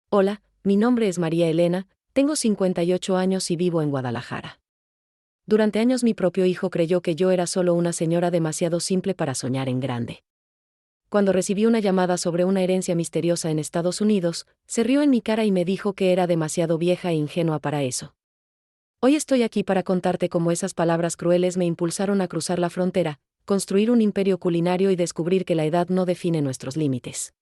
Hola, mi nombre es María Elena, tengo 58 años y vivo en Guadalajara. Durante años mi propio hijo creyó que yo era solo una señora demasiado simple para soñar en grande. Cuando recibí una llamada sobre una herencia misteriosa en Estados Unidos, se rió en mi cara y me dijo que era demasiado vieja e ingenua para eso. Hoy estoy aquí para contarte cómo esas palabras crueles me impulsaron a cruzar la frontera, construir un imperio culinario y descubrir que la edad no define nuestros límites.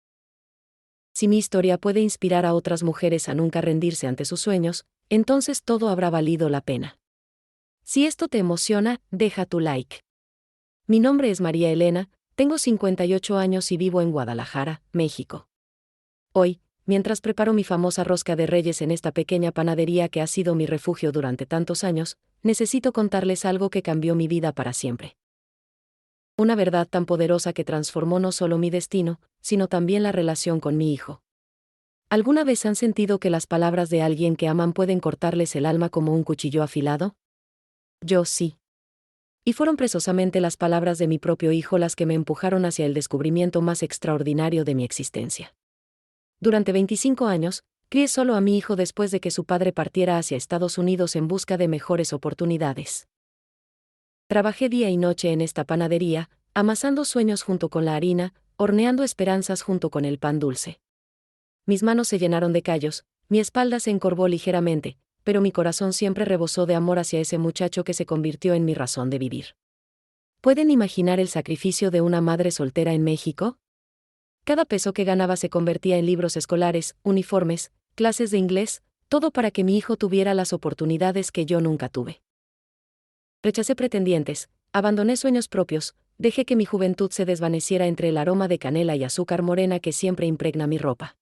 Si mi historia puede inspirar a otras mujeres a nunca rendirse ante sus sueños, entonces todo habrá valido la pena. Si esto te emociona, deja tu like. Mi nombre es María Elena, tengo 58 años y vivo en Guadalajara, México. Hoy, mientras preparo mi famosa rosca de reyes en esta pequeña panadería que ha sido mi refugio durante tantos años, necesito contarles algo que cambió mi vida para siempre. Una verdad tan poderosa que transformó no solo mi destino, sino también la relación con mi hijo. ¿Alguna vez han sentido que las palabras de alguien que aman pueden cortarles el alma como un cuchillo afilado? Yo sí. Y fueron precisamente las palabras de mi propio hijo las que me empujaron hacia el descubrimiento más extraordinario de mi existencia. Durante 25 años, crié solo a mi hijo después de que su padre partiera hacia Estados Unidos en busca de mejores oportunidades. Trabajé día y noche en esta panadería, amasando sueños junto con la harina, horneando esperanzas junto con el pan dulce. Mis manos se llenaron de callos, mi espalda se encorvó ligeramente, pero mi corazón siempre rebosó de amor hacia ese muchacho que se convirtió en mi razón de vivir. ¿Pueden imaginar el sacrificio de una madre soltera en México? Cada peso que ganaba se convertía en libros escolares, uniformes, clases de inglés, todo para que mi hijo tuviera las oportunidades que yo nunca tuve. Rechacé pretendientes, abandoné sueños propios, dejé que mi juventud se desvaneciera entre el aroma de canela y azúcar morena que siempre impregna mi ropa.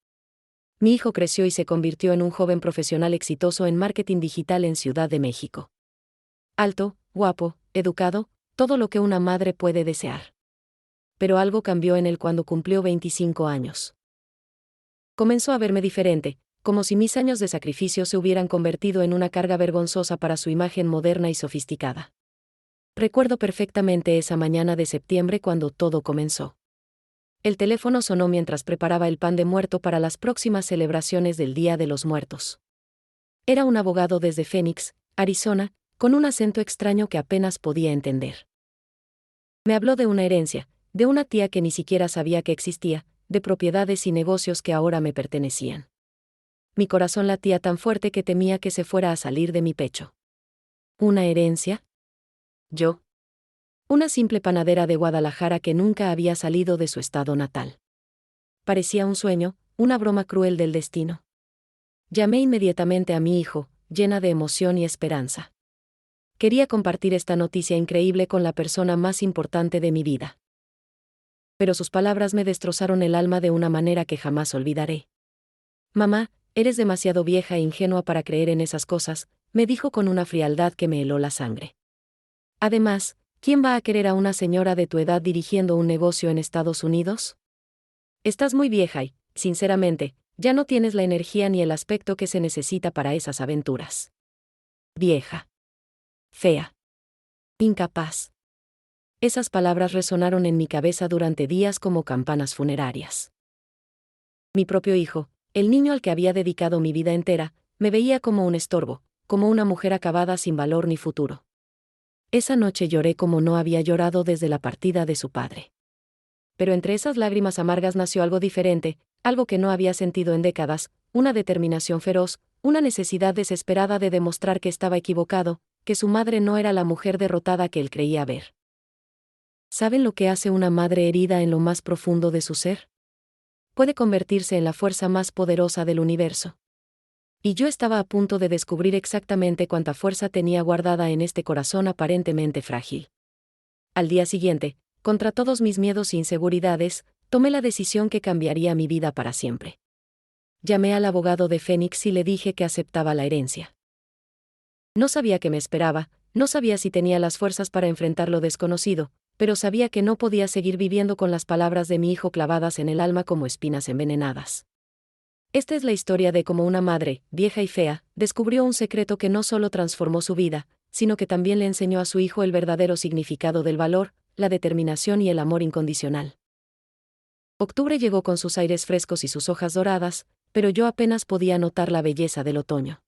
Mi hijo creció y se convirtió en un joven profesional exitoso en marketing digital en Ciudad de México. Alto, guapo, educado, todo lo que una madre puede desear. Pero algo cambió en él cuando cumplió 25 años. Comenzó a verme diferente, como si mis años de sacrificio se hubieran convertido en una carga vergonzosa para su imagen moderna y sofisticada. Recuerdo perfectamente esa mañana de septiembre cuando todo comenzó. El teléfono sonó mientras preparaba el pan de muerto para las próximas celebraciones del Día de los Muertos. Era un abogado desde Phoenix, Arizona, con un acento extraño que apenas podía entender. Me habló de una herencia, de una tía que ni siquiera sabía que existía, de propiedades y negocios que ahora me pertenecían. Mi corazón latía tan fuerte que temía que se fuera a salir de mi pecho. ¿Una herencia? Yo. Una simple panadera de Guadalajara que nunca había salido de su estado natal. Parecía un sueño, una broma cruel del destino. Llamé inmediatamente a mi hijo, llena de emoción y esperanza. Quería compartir esta noticia increíble con la persona más importante de mi vida. Pero sus palabras me destrozaron el alma de una manera que jamás olvidaré. Mamá, eres demasiado vieja e ingenua para creer en esas cosas, me dijo con una frialdad que me heló la sangre. Además, ¿quién va a querer a una señora de tu edad dirigiendo un negocio en Estados Unidos? Estás muy vieja y, sinceramente, ya no tienes la energía ni el aspecto que se necesita para esas aventuras. Vieja. Fea. Incapaz. Esas palabras resonaron en mi cabeza durante días como campanas funerarias. Mi propio hijo, el niño al que había dedicado mi vida entera, me veía como un estorbo, como una mujer acabada sin valor ni futuro. Esa noche lloré como no había llorado desde la partida de su padre. Pero entre esas lágrimas amargas nació algo diferente, algo que no había sentido en décadas, una determinación feroz, una necesidad desesperada de demostrar que estaba equivocado, que su madre no era la mujer derrotada que él creía ver. ¿Saben lo que hace una madre herida en lo más profundo de su ser? Puede convertirse en la fuerza más poderosa del universo. Y yo estaba a punto de descubrir exactamente cuánta fuerza tenía guardada en este corazón aparentemente frágil. Al día siguiente, contra todos mis miedos e inseguridades, tomé la decisión que cambiaría mi vida para siempre. Llamé al abogado de Phoenix y le dije que aceptaba la herencia. No sabía qué me esperaba, no sabía si tenía las fuerzas para enfrentar lo desconocido, pero sabía que no podía seguir viviendo con las palabras de mi hijo clavadas en el alma como espinas envenenadas. Esta es la historia de cómo una madre, vieja y fea, descubrió un secreto que no solo transformó su vida, sino que también le enseñó a su hijo el verdadero significado del valor, la determinación y el amor incondicional. Octubre llegó con sus aires frescos y sus hojas doradas, pero yo apenas podía notar la belleza del otoño.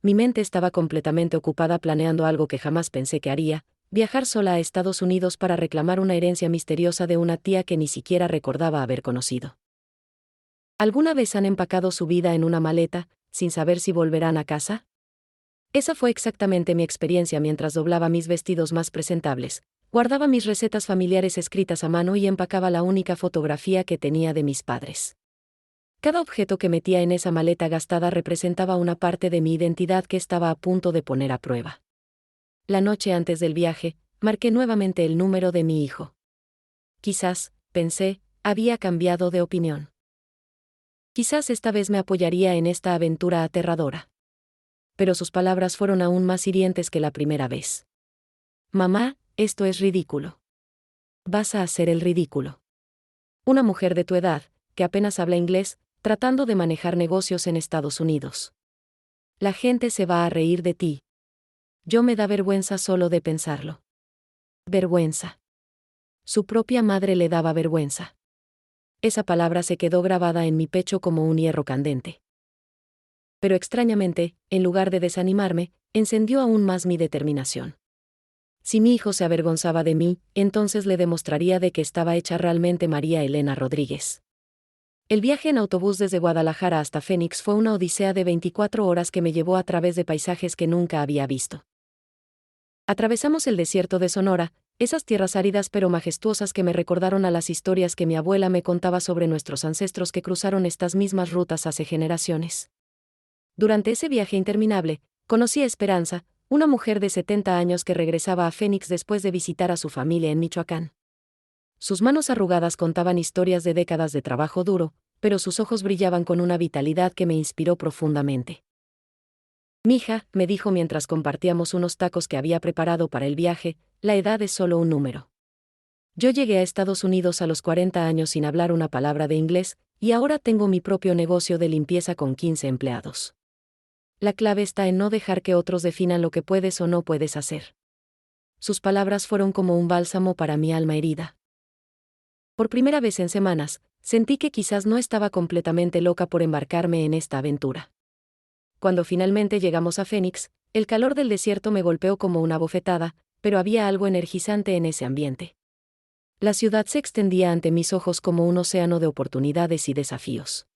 Mi mente estaba completamente ocupada planeando algo que jamás pensé que haría: viajar sola a Estados Unidos para reclamar una herencia misteriosa de una tía que ni siquiera recordaba haber conocido. ¿Alguna vez han empacado su vida en una maleta, sin saber si volverán a casa? Esa fue exactamente mi experiencia mientras doblaba mis vestidos más presentables, guardaba mis recetas familiares escritas a mano y empacaba la única fotografía que tenía de mis padres. Cada objeto que metía en esa maleta gastada representaba una parte de mi identidad que estaba a punto de poner a prueba. La noche antes del viaje, marqué nuevamente el número de mi hijo. Quizás, pensé, había cambiado de opinión. Quizás esta vez me apoyaría en esta aventura aterradora. Pero sus palabras fueron aún más hirientes que la primera vez. Mamá, esto es ridículo. Vas a hacer el ridículo. Una mujer de tu edad, que apenas habla inglés, tratando de manejar negocios en Estados Unidos. La gente se va a reír de ti. Yo me da vergüenza solo de pensarlo. Vergüenza. Su propia madre le daba vergüenza. Esa palabra se quedó grabada en mi pecho como un hierro candente. Pero extrañamente, en lugar de desanimarme, encendió aún más mi determinación. Si mi hijo se avergonzaba de mí, entonces le demostraría de que estaba hecha realmente María Elena Rodríguez. El viaje en autobús desde Guadalajara hasta Phoenix fue una odisea de 24 horas que me llevó a través de paisajes que nunca había visto. Atravesamos el desierto de Sonora, esas tierras áridas pero majestuosas que me recordaron a las historias que mi abuela me contaba sobre nuestros ancestros que cruzaron estas mismas rutas hace generaciones. Durante ese viaje interminable, conocí a Esperanza, una mujer de 70 años que regresaba a Phoenix después de visitar a su familia en Michoacán. Sus manos arrugadas contaban historias de décadas de trabajo duro, pero sus ojos brillaban con una vitalidad que me inspiró profundamente. Mija, me dijo mientras compartíamos unos tacos que había preparado para el viaje, la edad es solo un número. Yo llegué a Estados Unidos a los 40 años sin hablar una palabra de inglés, y ahora tengo mi propio negocio de limpieza con 15 empleados. La clave está en no dejar que otros definan lo que puedes o no puedes hacer. Sus palabras fueron como un bálsamo para mi alma herida. Por primera vez en semanas, sentí que quizás no estaba completamente loca por embarcarme en esta aventura. Cuando finalmente llegamos a Phoenix, el calor del desierto me golpeó como una bofetada, pero había algo energizante en ese ambiente. La ciudad se extendía ante mis ojos como un océano de oportunidades y desafíos.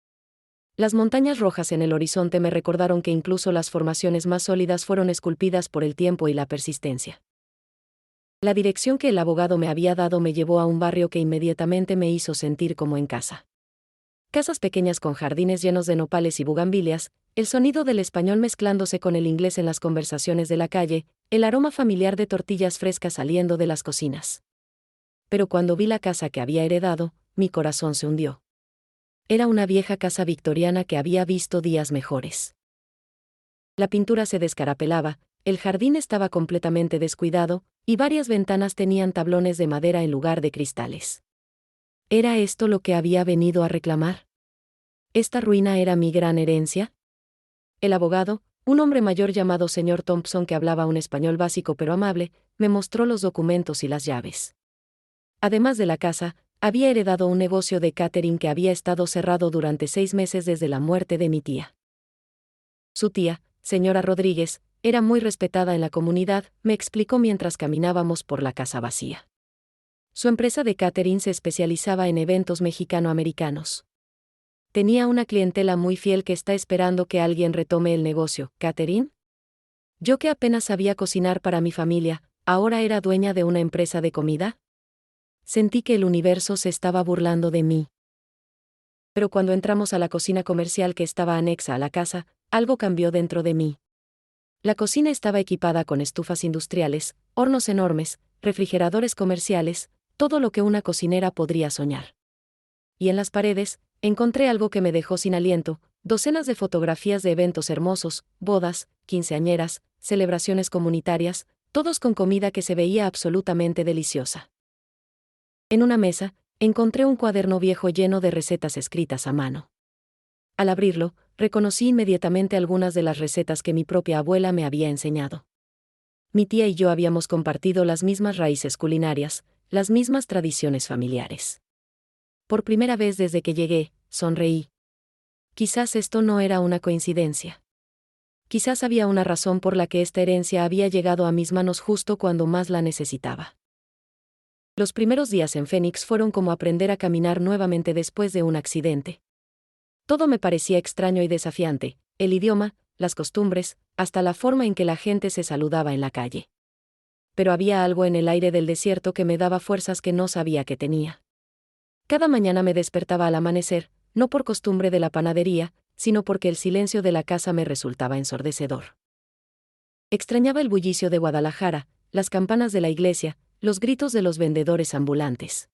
Las montañas rojas en el horizonte me recordaron que incluso las formaciones más sólidas fueron esculpidas por el tiempo y la persistencia. La dirección que el abogado me había dado me llevó a un barrio que inmediatamente me hizo sentir como en casa. Casas pequeñas con jardines llenos de nopales y bugambilias, el sonido del español mezclándose con el inglés en las conversaciones de la calle, el aroma familiar de tortillas frescas saliendo de las cocinas. Pero cuando vi la casa que había heredado, mi corazón se hundió. Era una vieja casa victoriana que había visto días mejores. La pintura se descarapelaba, el jardín estaba completamente descuidado, y varias ventanas tenían tablones de madera en lugar de cristales. ¿Era esto lo que había venido a reclamar? ¿Esta ruina era mi gran herencia? El abogado, un hombre mayor llamado señor Thompson que hablaba un español básico pero amable, me mostró los documentos y las llaves. Además de la casa, había heredado un negocio de catering que había estado cerrado durante 6 meses desde la muerte de mi tía. Su tía, señora Rodríguez, era muy respetada en la comunidad, me explicó mientras caminábamos por la casa vacía. Su empresa de catering se especializaba en eventos mexicano-americanos. Tenía una clientela muy fiel que está esperando que alguien retome el negocio. ¿Catering? Yo que apenas sabía cocinar para mi familia, ¿ahora era dueña de una empresa de comida? Sentí que el universo se estaba burlando de mí. Pero cuando entramos a la cocina comercial que estaba anexa a la casa, algo cambió dentro de mí. La cocina estaba equipada con estufas industriales, hornos enormes, refrigeradores comerciales, todo lo que una cocinera podría soñar. Y en las paredes, encontré algo que me dejó sin aliento: docenas de fotografías de eventos hermosos, bodas, quinceañeras, celebraciones comunitarias, todos con comida que se veía absolutamente deliciosa. En una mesa, encontré un cuaderno viejo lleno de recetas escritas a mano. Al abrirlo, reconocí inmediatamente algunas de las recetas que mi propia abuela me había enseñado. Mi tía y yo habíamos compartido las mismas raíces culinarias, las mismas tradiciones familiares. Por primera vez desde que llegué, sonreí. Quizás esto no era una coincidencia. Quizás había una razón por la que esta herencia había llegado a mis manos justo cuando más la necesitaba. Los primeros días en Phoenix fueron como aprender a caminar nuevamente después de un accidente. Todo me parecía extraño y desafiante, el idioma, las costumbres, hasta la forma en que la gente se saludaba en la calle. Pero había algo en el aire del desierto que me daba fuerzas que no sabía que tenía. Cada mañana me despertaba al amanecer, no por costumbre de la panadería, sino porque el silencio de la casa me resultaba ensordecedor. Extrañaba el bullicio de Guadalajara, las campanas de la iglesia, los gritos de los vendedores ambulantes.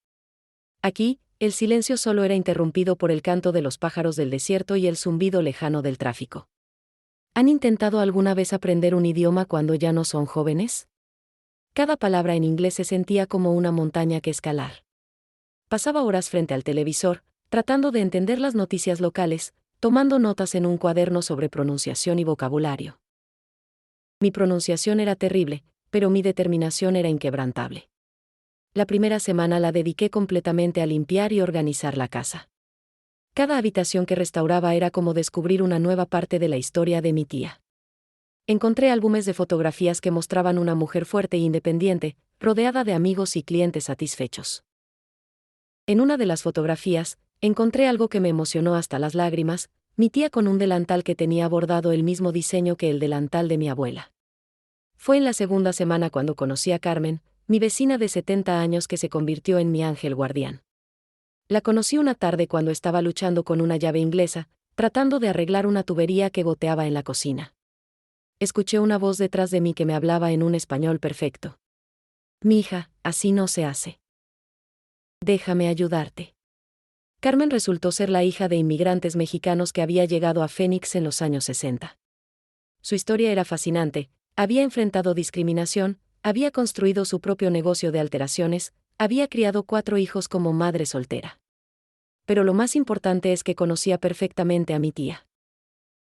Aquí, el silencio solo era interrumpido por el canto de los pájaros del desierto y el zumbido lejano del tráfico. ¿Han intentado alguna vez aprender un idioma cuando ya no son jóvenes? Cada palabra en inglés se sentía como una montaña que escalar. Pasaba horas frente al televisor, tratando de entender las noticias locales, tomando notas en un cuaderno sobre pronunciación y vocabulario. Mi pronunciación era terrible, pero mi determinación era inquebrantable. La primera semana la dediqué completamente a limpiar y organizar la casa. Cada habitación que restauraba era como descubrir una nueva parte de la historia de mi tía. Encontré álbumes de fotografías que mostraban una mujer fuerte e independiente, rodeada de amigos y clientes satisfechos. En una de las fotografías, encontré algo que me emocionó hasta las lágrimas, mi tía con un delantal que tenía bordado el mismo diseño que el delantal de mi abuela. Fue en la segunda semana cuando conocí a Carmen, mi vecina de 70 años que se convirtió en mi ángel guardián. La conocí una tarde cuando estaba luchando con una llave inglesa, tratando de arreglar una tubería que goteaba en la cocina. Escuché una voz detrás de mí que me hablaba en un español perfecto. «Mija, así no se hace. Déjame ayudarte». Carmen resultó ser la hija de inmigrantes mexicanos que había llegado a Phoenix en los años 60. Su historia era fascinante, había enfrentado discriminación, había construido su propio negocio de alteraciones, había criado 4 hijos como madre soltera. Pero lo más importante es que conocía perfectamente a mi tía.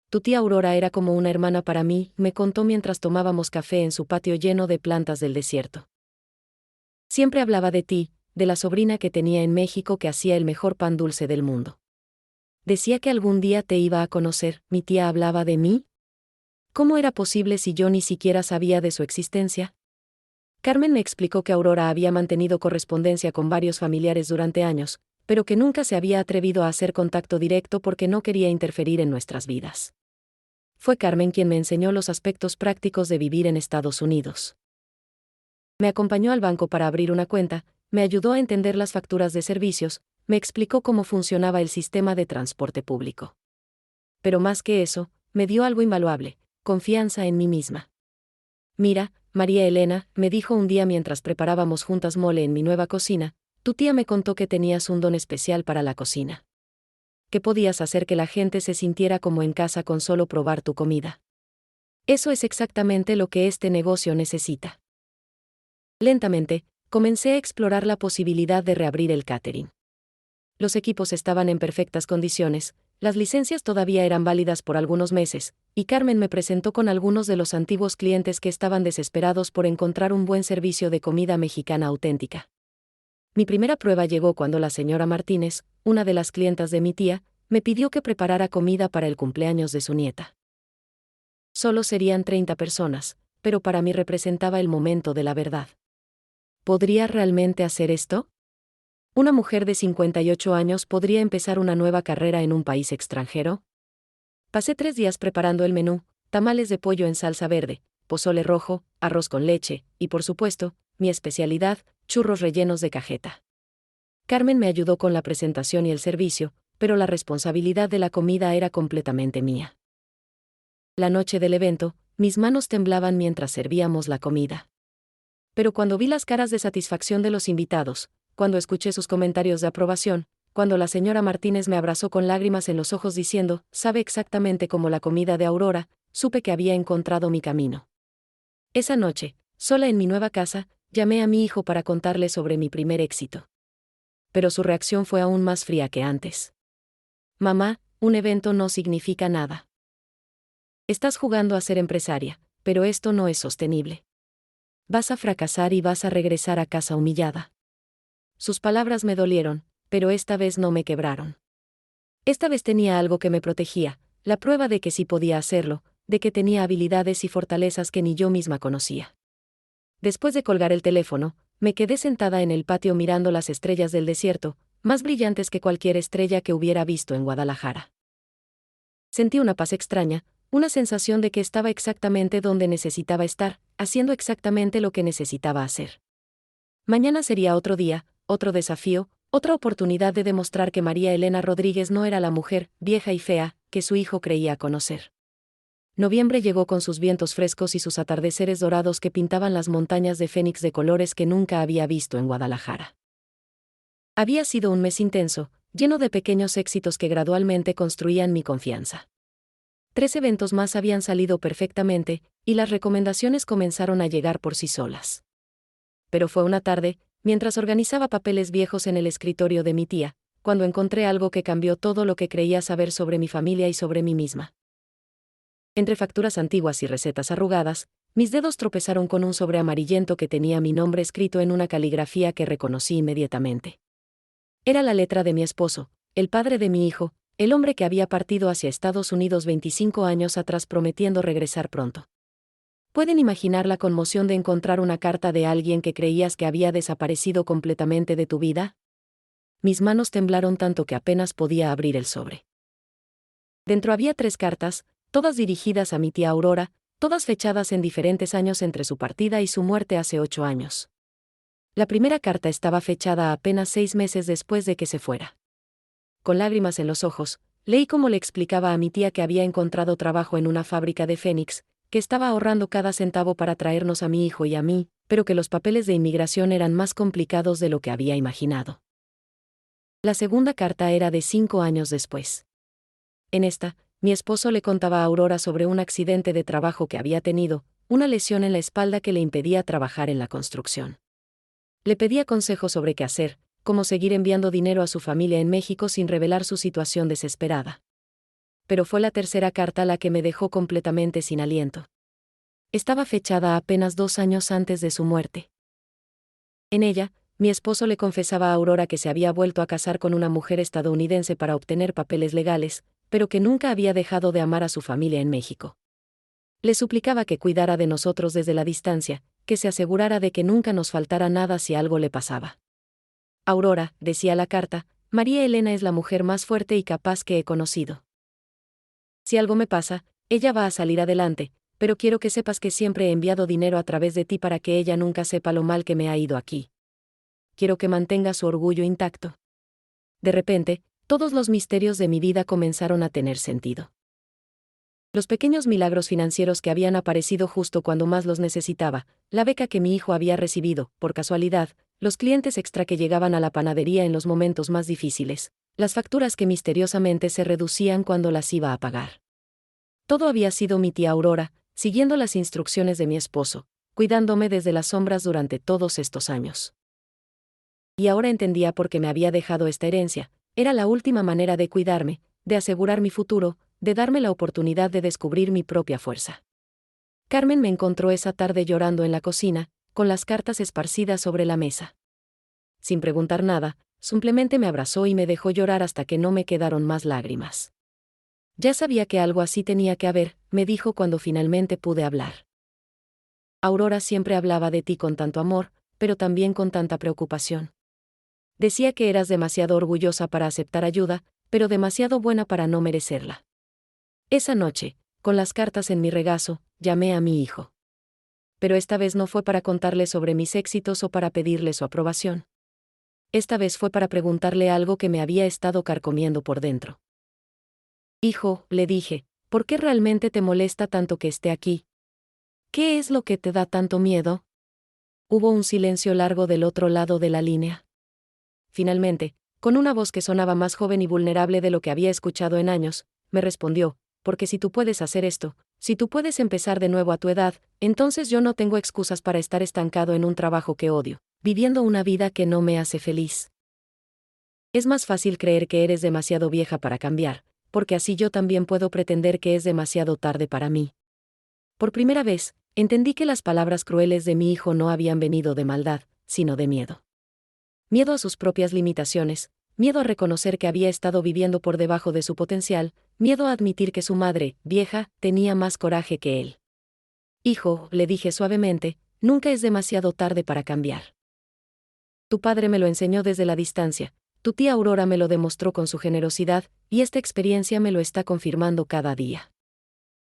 Tu tía Aurora era como una hermana para mí, me contó mientras tomábamos café en su patio lleno de plantas del desierto. Siempre hablaba de ti, de la sobrina que tenía en México que hacía el mejor pan dulce del mundo. Decía que algún día te iba a conocer, ¿mi tía hablaba de mí? ¿Cómo era posible si yo ni siquiera sabía de su existencia? Carmen me explicó que Aurora había mantenido correspondencia con varios familiares durante años, pero que nunca se había atrevido a hacer contacto directo porque no quería interferir en nuestras vidas. Fue Carmen quien me enseñó los aspectos prácticos de vivir en Estados Unidos. Me acompañó al banco para abrir una cuenta, me ayudó a entender las facturas de servicios, me explicó cómo funcionaba el sistema de transporte público. Pero más que eso, me dio algo invaluable, confianza en mí misma. Mira, María Elena, me dijo un día mientras preparábamos juntas mole en mi nueva cocina, tu tía me contó que tenías un don especial para la cocina. Que podías hacer que la gente se sintiera como en casa con solo probar tu comida. Eso es exactamente lo que este negocio necesita. Lentamente, comencé a explorar la posibilidad de reabrir el catering. Los equipos estaban en perfectas condiciones, las licencias todavía eran válidas por algunos meses, y Carmen me presentó con algunos de los antiguos clientes que estaban desesperados por encontrar un buen servicio de comida mexicana auténtica. Mi primera prueba llegó cuando la señora Martínez, una de las clientas de mi tía, me pidió que preparara comida para el cumpleaños de su nieta. Solo serían 30 personas, pero para mí representaba el momento de la verdad. ¿Podría realmente hacer esto? ¿Una mujer de 58 años podría empezar una nueva carrera en un país extranjero? Pasé 3 días preparando el menú, tamales de pollo en salsa verde, pozole rojo, arroz con leche, y por supuesto, mi especialidad, churros rellenos de cajeta. Carmen me ayudó con la presentación y el servicio, pero la responsabilidad de la comida era completamente mía. La noche del evento, mis manos temblaban mientras servíamos la comida. Pero cuando vi las caras de satisfacción de los invitados, cuando escuché sus comentarios de aprobación, cuando la señora Martínez me abrazó con lágrimas en los ojos diciendo, sabe exactamente como la comida de Aurora, supe que había encontrado mi camino. Esa noche, sola en mi nueva casa, llamé a mi hijo para contarle sobre mi primer éxito. Pero su reacción fue aún más fría que antes. Mamá, un evento no significa nada. Estás jugando a ser empresaria, pero esto no es sostenible. Vas a fracasar y vas a regresar a casa humillada. Sus palabras me dolieron, pero esta vez no me quebraron. Esta vez tenía algo que me protegía, la prueba de que sí podía hacerlo, de que tenía habilidades y fortalezas que ni yo misma conocía. Después de colgar el teléfono, me quedé sentada en el patio mirando las estrellas del desierto, más brillantes que cualquier estrella que hubiera visto en Guadalajara. Sentí una paz extraña, una sensación de que estaba exactamente donde necesitaba estar, haciendo exactamente lo que necesitaba hacer. Mañana sería otro día, otro desafío, otra oportunidad de demostrar que María Elena Rodríguez no era la mujer, vieja y fea, que su hijo creía conocer. Noviembre llegó con sus vientos frescos y sus atardeceres dorados que pintaban las montañas de Fénix de colores que nunca había visto en Guadalajara. Había sido un mes intenso, lleno de pequeños éxitos que gradualmente construían mi confianza. 3 eventos más habían salido perfectamente, y las recomendaciones comenzaron a llegar por sí solas. Pero fue una tarde, mientras organizaba papeles viejos en el escritorio de mi tía, cuando encontré algo que cambió todo lo que creía saber sobre mi familia y sobre mí misma. Entre facturas antiguas y recetas arrugadas, mis dedos tropezaron con un sobre amarillento que tenía mi nombre escrito en una caligrafía que reconocí inmediatamente. Era la letra de mi esposo, el padre de mi hijo, el hombre que había partido hacia Estados Unidos 25 años atrás prometiendo regresar pronto. ¿Pueden imaginar la conmoción de encontrar una carta de alguien que creías que había desaparecido completamente de tu vida? Mis manos temblaron tanto que apenas podía abrir el sobre. Dentro había 3 cartas, todas dirigidas a mi tía Aurora, todas fechadas en diferentes años entre su partida y su muerte hace 8 años. La primera carta estaba fechada apenas 6 meses después de que se fuera. Con lágrimas en los ojos, leí cómo le explicaba a mi tía que había encontrado trabajo en una fábrica de Fénix, que estaba ahorrando cada centavo para traernos a mi hijo y a mí, pero que los papeles de inmigración eran más complicados de lo que había imaginado. La segunda carta era de 5 años después. En esta, mi esposo le contaba a Aurora sobre un accidente de trabajo que había tenido, una lesión en la espalda que le impedía trabajar en la construcción. Le pedía consejos sobre qué hacer, cómo seguir enviando dinero a su familia en México sin revelar su situación desesperada. Pero fue la tercera carta la que me dejó completamente sin aliento. Estaba fechada apenas 2 años antes de su muerte. En ella, mi esposo le confesaba a Aurora que se había vuelto a casar con una mujer estadounidense para obtener papeles legales, pero que nunca había dejado de amar a su familia en México. Le suplicaba que cuidara de nosotros desde la distancia, que se asegurara de que nunca nos faltara nada si algo le pasaba. Aurora, decía la carta, María Elena es la mujer más fuerte y capaz que he conocido. Si algo me pasa, ella va a salir adelante, pero quiero que sepas que siempre he enviado dinero a través de ti para que ella nunca sepa lo mal que me ha ido aquí. Quiero que mantenga su orgullo intacto. De repente, todos los misterios de mi vida comenzaron a tener sentido. Los pequeños milagros financieros que habían aparecido justo cuando más los necesitaba, la beca que mi hijo había recibido, por casualidad, los clientes extra que llegaban a la panadería en los momentos más difíciles, las facturas que misteriosamente se reducían cuando las iba a pagar. Todo había sido mi tía Aurora, siguiendo las instrucciones de mi esposo, cuidándome desde las sombras durante todos estos años. Y ahora entendía por qué me había dejado esta herencia. Era la última manera de cuidarme, de asegurar mi futuro, de darme la oportunidad de descubrir mi propia fuerza. Carmen me encontró esa tarde llorando en la cocina, con las cartas esparcidas sobre la mesa. Sin preguntar nada, simplemente me abrazó y me dejó llorar hasta que no me quedaron más lágrimas. Ya sabía que algo así tenía que haber, me dijo cuando finalmente pude hablar. Aurora siempre hablaba de ti con tanto amor, pero también con tanta preocupación. Decía que eras demasiado orgullosa para aceptar ayuda, pero demasiado buena para no merecerla. Esa noche, con las cartas en mi regazo, llamé a mi hijo. Pero esta vez no fue para contarle sobre mis éxitos o para pedirle su aprobación. Esta vez fue para preguntarle algo que me había estado carcomiendo por dentro. Hijo, le dije, ¿por qué realmente te molesta tanto que esté aquí? ¿Qué es lo que te da tanto miedo? Hubo un silencio largo del otro lado de la línea. Finalmente, con una voz que sonaba más joven y vulnerable de lo que había escuchado en años, me respondió, porque si tú puedes hacer esto, si tú puedes empezar de nuevo a tu edad, entonces yo no tengo excusas para estar estancado en un trabajo que odio, viviendo una vida que no me hace feliz. Es más fácil creer que eres demasiado vieja para cambiar, porque así yo también puedo pretender que es demasiado tarde para mí. Por primera vez, entendí que las palabras crueles de mi hijo no habían venido de maldad, sino de miedo. Miedo a sus propias limitaciones, miedo a reconocer que había estado viviendo por debajo de su potencial, miedo a admitir que su madre, vieja, tenía más coraje que él. Hijo, le dije suavemente, nunca es demasiado tarde para cambiar. Tu padre me lo enseñó desde la distancia, tu tía Aurora me lo demostró con su generosidad, y esta experiencia me lo está confirmando cada día.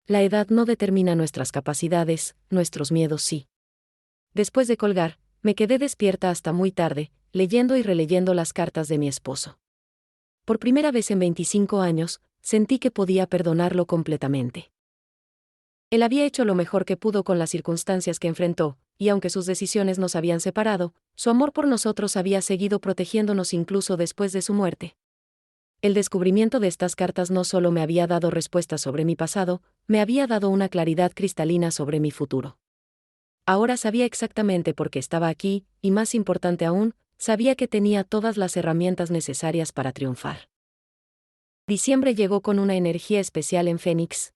La edad no determina nuestras capacidades, nuestros miedos sí. Después de colgar, me quedé despierta hasta muy tarde, leyendo y releyendo las cartas de mi esposo. Por primera vez en 25 años, sentí que podía perdonarlo completamente. Él había hecho lo mejor que pudo con las circunstancias que enfrentó, y aunque sus decisiones nos habían separado, su amor por nosotros había seguido protegiéndonos incluso después de su muerte. El descubrimiento de estas cartas no solo me había dado respuestas sobre mi pasado, me había dado una claridad cristalina sobre mi futuro. Ahora sabía exactamente por qué estaba aquí, y más importante aún, sabía que tenía todas las herramientas necesarias para triunfar. Diciembre llegó con una energía especial en Phoenix.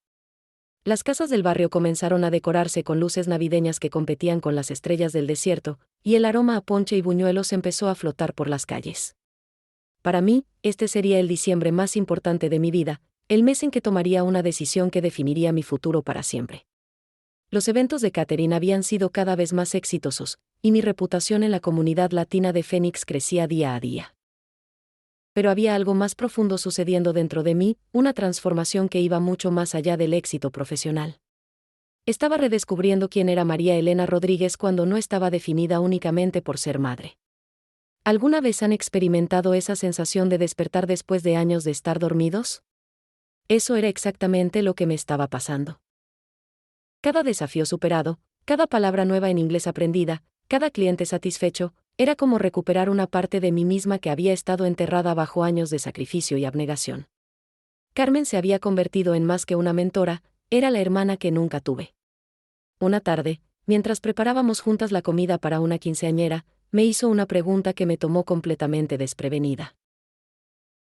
Las casas del barrio comenzaron a decorarse con luces navideñas que competían con las estrellas del desierto, y el aroma a ponche y buñuelos empezó a flotar por las calles. Para mí, este sería el diciembre más importante de mi vida, el mes en que tomaría una decisión que definiría mi futuro para siempre. Los eventos de Catherine habían sido cada vez más exitosos, y mi reputación en la comunidad latina de Phoenix crecía día a día. Pero había algo más profundo sucediendo dentro de mí, una transformación que iba mucho más allá del éxito profesional. Estaba redescubriendo quién era María Elena Rodríguez cuando no estaba definida únicamente por ser madre. ¿Alguna vez han experimentado esa sensación de despertar después de años de estar dormidos? Eso era exactamente lo que me estaba pasando. Cada desafío superado, cada palabra nueva en inglés aprendida, cada cliente satisfecho, era como recuperar una parte de mí misma que había estado enterrada bajo años de sacrificio y abnegación. Carmen se había convertido en más que una mentora, era la hermana que nunca tuve. Una tarde, mientras preparábamos juntas la comida para una quinceañera, me hizo una pregunta que me tomó completamente desprevenida.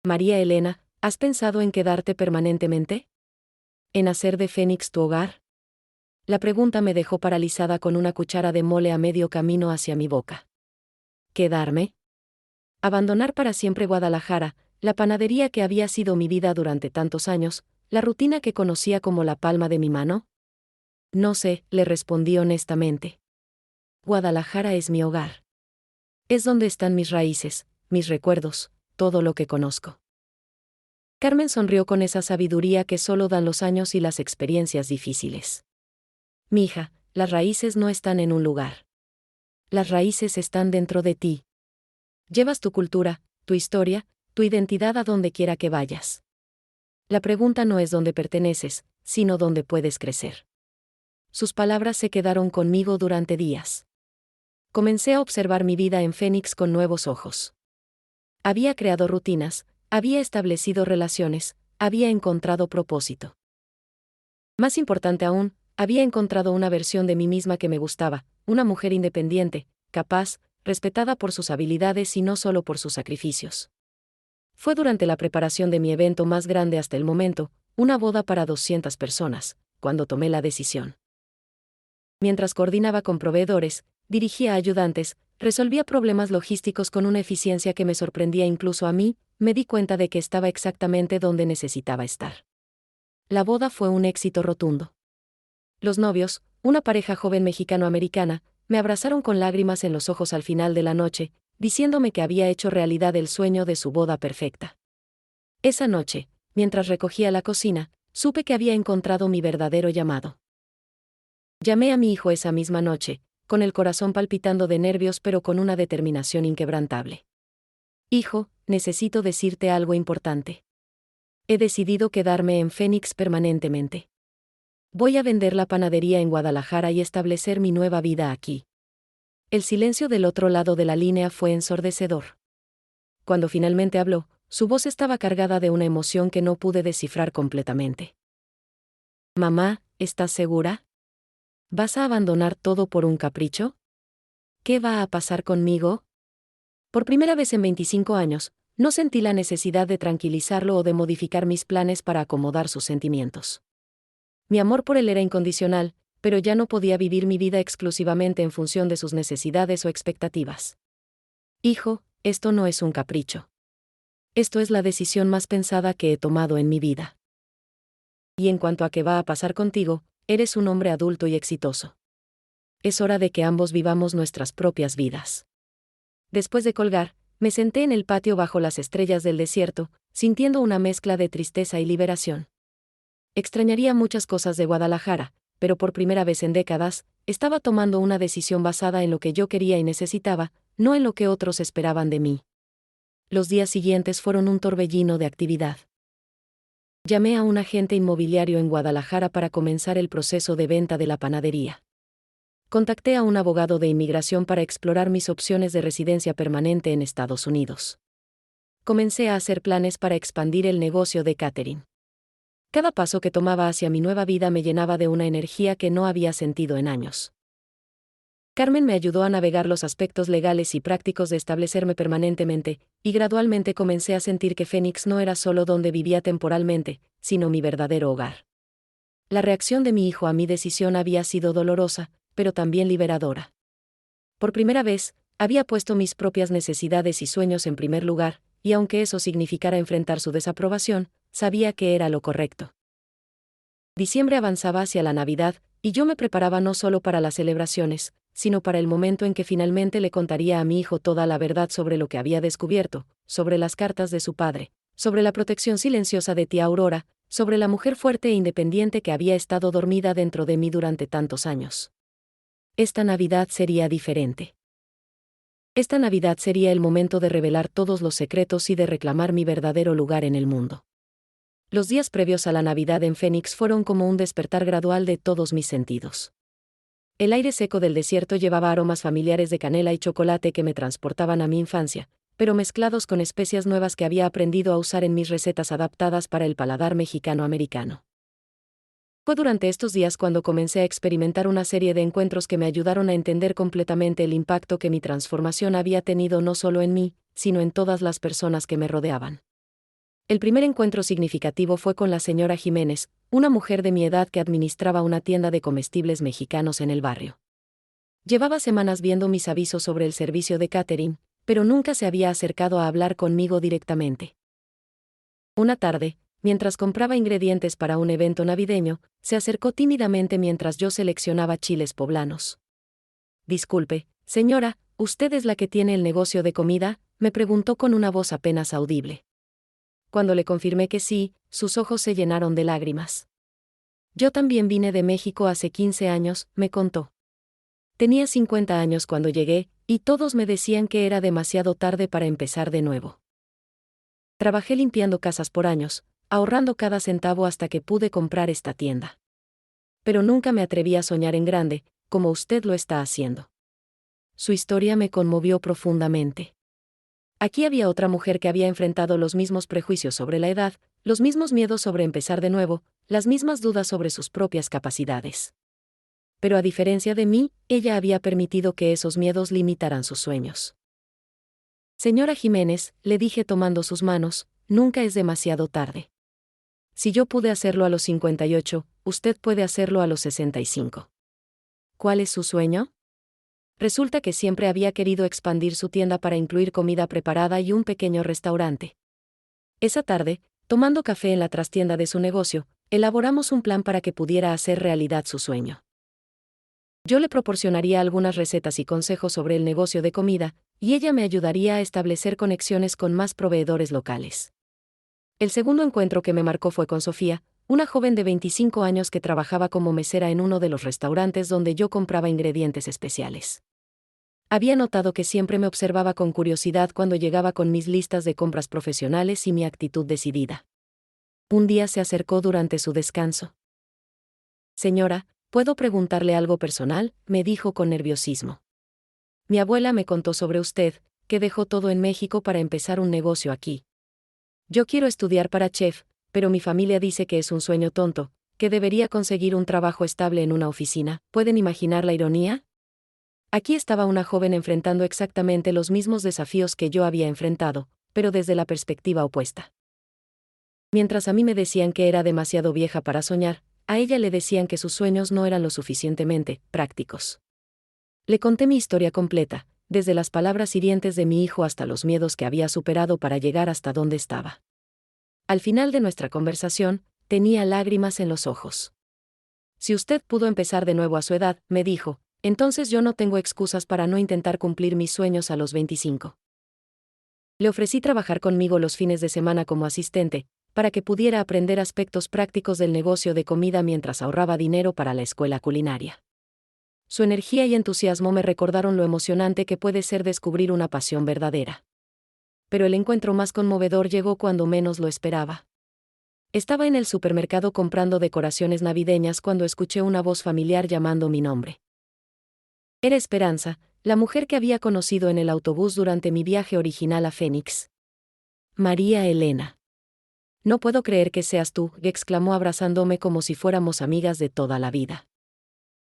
María Elena, ¿has pensado en quedarte permanentemente? ¿En hacer de Phoenix tu hogar? La pregunta me dejó paralizada con una cuchara de mole a medio camino hacia mi boca. ¿Quedarme? ¿Abandonar para siempre Guadalajara, la panadería que había sido mi vida durante tantos años, la rutina que conocía como la palma de mi mano? No sé, le respondí honestamente. Guadalajara es mi hogar. Es donde están mis raíces, mis recuerdos, todo lo que conozco. Carmen sonrió con esa sabiduría que solo dan los años y las experiencias difíciles. Mija, las raíces no están en un lugar. Las raíces están dentro de ti. Llevas tu cultura, tu historia, tu identidad a donde quiera que vayas. La pregunta no es dónde perteneces, sino dónde puedes crecer. Sus palabras se quedaron conmigo durante días. Comencé a observar mi vida en Phoenix con nuevos ojos. Había creado rutinas, había establecido relaciones, había encontrado propósito. Más importante aún, había encontrado una versión de mí misma que me gustaba, una mujer independiente, capaz, respetada por sus habilidades y no solo por sus sacrificios. Fue durante la preparación de mi evento más grande hasta el momento, una boda para 200 personas, cuando tomé la decisión. Mientras coordinaba con proveedores, dirigía a ayudantes, resolvía problemas logísticos con una eficiencia que me sorprendía incluso a mí, me di cuenta de que estaba exactamente donde necesitaba estar. La boda fue un éxito rotundo. Los novios, una pareja joven mexicano-americana, me abrazaron con lágrimas en los ojos al final de la noche, diciéndome que había hecho realidad el sueño de su boda perfecta. Esa noche, mientras recogía la cocina, supe que había encontrado mi verdadero llamado. Llamé a mi hijo esa misma noche, con el corazón palpitando de nervios pero con una determinación inquebrantable. Hijo, necesito decirte algo importante. He decidido quedarme en Phoenix permanentemente. Voy a vender la panadería en Guadalajara y establecer mi nueva vida aquí. El silencio del otro lado de la línea fue ensordecedor. Cuando finalmente habló, su voz estaba cargada de una emoción que no pude descifrar completamente. Mamá, ¿estás segura? ¿Vas a abandonar todo por un capricho? ¿Qué va a pasar conmigo? Por primera vez en 25 años, no sentí la necesidad de tranquilizarlo o de modificar mis planes para acomodar sus sentimientos. Mi amor por él era incondicional, pero ya no podía vivir mi vida exclusivamente en función de sus necesidades o expectativas. Hijo, esto no es un capricho. Esto es la decisión más pensada que he tomado en mi vida. Y en cuanto a qué va a pasar contigo, eres un hombre adulto y exitoso. Es hora de que ambos vivamos nuestras propias vidas. Después de colgar, me senté en el patio bajo las estrellas del desierto, sintiendo una mezcla de tristeza y liberación. Extrañaría muchas cosas de Guadalajara, pero por primera vez en décadas, estaba tomando una decisión basada en lo que yo quería y necesitaba, no en lo que otros esperaban de mí. Los días siguientes fueron un torbellino de actividad. Llamé a un agente inmobiliario en Guadalajara para comenzar el proceso de venta de la panadería. Contacté a un abogado de inmigración para explorar mis opciones de residencia permanente en Estados Unidos. Comencé a hacer planes para expandir el negocio de catering. Cada paso que tomaba hacia mi nueva vida me llenaba de una energía que no había sentido en años. Carmen me ayudó a navegar los aspectos legales y prácticos de establecerme permanentemente, y gradualmente comencé a sentir que Phoenix no era solo donde vivía temporalmente, sino mi verdadero hogar. La reacción de mi hijo a mi decisión había sido dolorosa, pero también liberadora. Por primera vez, había puesto mis propias necesidades y sueños en primer lugar, y aunque eso significara enfrentar su desaprobación, sabía que era lo correcto. Diciembre avanzaba hacia la Navidad, y yo me preparaba no solo para las celebraciones, sino para el momento en que finalmente le contaría a mi hijo toda la verdad sobre lo que había descubierto, sobre las cartas de su padre, sobre la protección silenciosa de tía Aurora, sobre la mujer fuerte e independiente que había estado dormida dentro de mí durante tantos años. Esta Navidad sería diferente. Esta Navidad sería el momento de revelar todos los secretos y de reclamar mi verdadero lugar en el mundo. Los días previos a la Navidad en Phoenix fueron como un despertar gradual de todos mis sentidos. El aire seco del desierto llevaba aromas familiares de canela y chocolate que me transportaban a mi infancia, pero mezclados con especias nuevas que había aprendido a usar en mis recetas adaptadas para el paladar mexicano-americano. Fue durante estos días cuando comencé a experimentar una serie de encuentros que me ayudaron a entender completamente el impacto que mi transformación había tenido no solo en mí, sino en todas las personas que me rodeaban. El primer encuentro significativo fue con la señora Jiménez, una mujer de mi edad que administraba una tienda de comestibles mexicanos en el barrio. Llevaba semanas viendo mis avisos sobre el servicio de catering, pero nunca se había acercado a hablar conmigo directamente. Una tarde, mientras compraba ingredientes para un evento navideño, se acercó tímidamente mientras yo seleccionaba chiles poblanos. «Disculpe, señora, ¿usted es la que tiene el negocio de comida?», me preguntó con una voz apenas audible. Cuando le confirmé que sí, sus ojos se llenaron de lágrimas. «Yo también vine de México hace 15 años», me contó. Tenía 50 años cuando llegué, y todos me decían que era demasiado tarde para empezar de nuevo. Trabajé limpiando casas por años, ahorrando cada centavo hasta que pude comprar esta tienda. Pero nunca me atreví a soñar en grande, como usted lo está haciendo. Su historia me conmovió profundamente. Aquí había otra mujer que había enfrentado los mismos prejuicios sobre la edad, los mismos miedos sobre empezar de nuevo, las mismas dudas sobre sus propias capacidades. Pero a diferencia de mí, ella había permitido que esos miedos limitaran sus sueños. «Señora Jiménez», le dije tomando sus manos, «nunca es demasiado tarde. Si yo pude hacerlo a los 58, usted puede hacerlo a los 65. ¿Cuál es su sueño?». Resulta que siempre había querido expandir su tienda para incluir comida preparada y un pequeño restaurante. Esa tarde, tomando café en la trastienda de su negocio, elaboramos un plan para que pudiera hacer realidad su sueño. Yo le proporcionaría algunas recetas y consejos sobre el negocio de comida, y ella me ayudaría a establecer conexiones con más proveedores locales. El segundo encuentro que me marcó fue con Sofía, una joven de 25 años que trabajaba como mesera en uno de los restaurantes donde yo compraba ingredientes especiales. Había notado que siempre me observaba con curiosidad cuando llegaba con mis listas de compras profesionales y mi actitud decidida. Un día se acercó durante su descanso. «Señora, ¿puedo preguntarle algo personal?», me dijo con nerviosismo. «Mi abuela me contó sobre usted, que dejó todo en México para empezar un negocio aquí. Yo quiero estudiar para chef, pero mi familia dice que es un sueño tonto, que debería conseguir un trabajo estable en una oficina. ¿Pueden imaginar la ironía?». Aquí estaba una joven enfrentando exactamente los mismos desafíos que yo había enfrentado, pero desde la perspectiva opuesta. Mientras a mí me decían que era demasiado vieja para soñar, a ella le decían que sus sueños no eran lo suficientemente prácticos. Le conté mi historia completa, desde las palabras hirientes de mi hijo hasta los miedos que había superado para llegar hasta donde estaba. Al final de nuestra conversación, tenía lágrimas en los ojos. Si usted pudo empezar de nuevo a su edad, me dijo, entonces yo no tengo excusas para no intentar cumplir mis sueños a los 25. Le ofrecí trabajar conmigo los fines de semana como asistente, para que pudiera aprender aspectos prácticos del negocio de comida mientras ahorraba dinero para la escuela culinaria. Su energía y entusiasmo me recordaron lo emocionante que puede ser descubrir una pasión verdadera. Pero el encuentro más conmovedor llegó cuando menos lo esperaba. Estaba en el supermercado comprando decoraciones navideñas cuando escuché una voz familiar llamando mi nombre. Era Esperanza, la mujer que había conocido en el autobús durante mi viaje original a Phoenix. María Elena. No puedo creer que seas tú, exclamó abrazándome como si fuéramos amigas de toda la vida.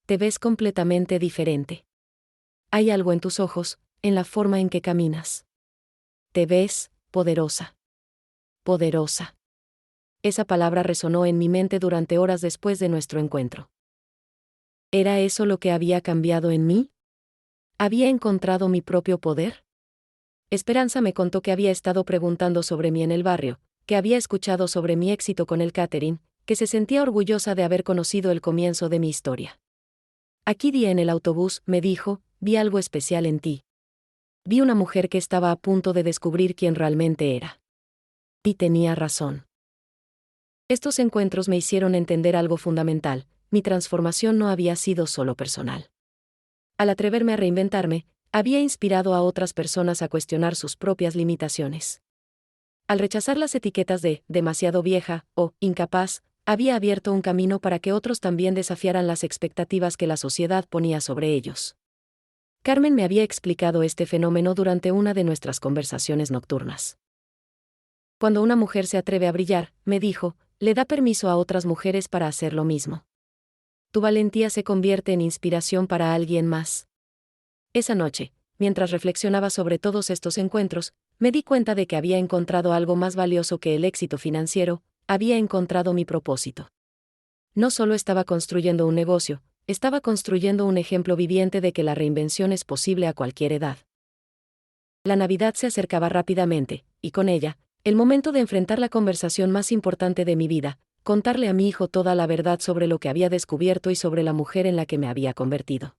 Te ves completamente diferente. Hay algo en tus ojos, en la forma en que caminas. Te ves poderosa. Poderosa. Esa palabra resonó en mi mente durante horas después de nuestro encuentro. ¿Era eso lo que había cambiado en mí? ¿Había encontrado mi propio poder? Esperanza me contó que había estado preguntando sobre mí en el barrio, que había escuchado sobre mi éxito con el catering, que se sentía orgullosa de haber conocido el comienzo de mi historia. Aquel día en el autobús, me dijo, vi algo especial en ti. Vi una mujer que estaba a punto de descubrir quién realmente era. Y tenía razón. Estos encuentros me hicieron entender algo fundamental: mi transformación no había sido solo personal. Al atreverme a reinventarme, había inspirado a otras personas a cuestionar sus propias limitaciones. Al rechazar las etiquetas de demasiado vieja o incapaz, había abierto un camino para que otros también desafiaran las expectativas que la sociedad ponía sobre ellos. Carmen me había explicado este fenómeno durante una de nuestras conversaciones nocturnas. Cuando una mujer se atreve a brillar, me dijo, le da permiso a otras mujeres para hacer lo mismo. Tu valentía se convierte en inspiración para alguien más. Esa noche, mientras reflexionaba sobre todos estos encuentros, me di cuenta de que había encontrado algo más valioso que el éxito financiero: había encontrado mi propósito. No solo estaba construyendo un negocio, estaba construyendo un ejemplo viviente de que la reinvención es posible a cualquier edad. La Navidad se acercaba rápidamente, y con ella, el momento de enfrentar la conversación más importante de mi vida: contarle a mi hijo toda la verdad sobre lo que había descubierto y sobre la mujer en la que me había convertido.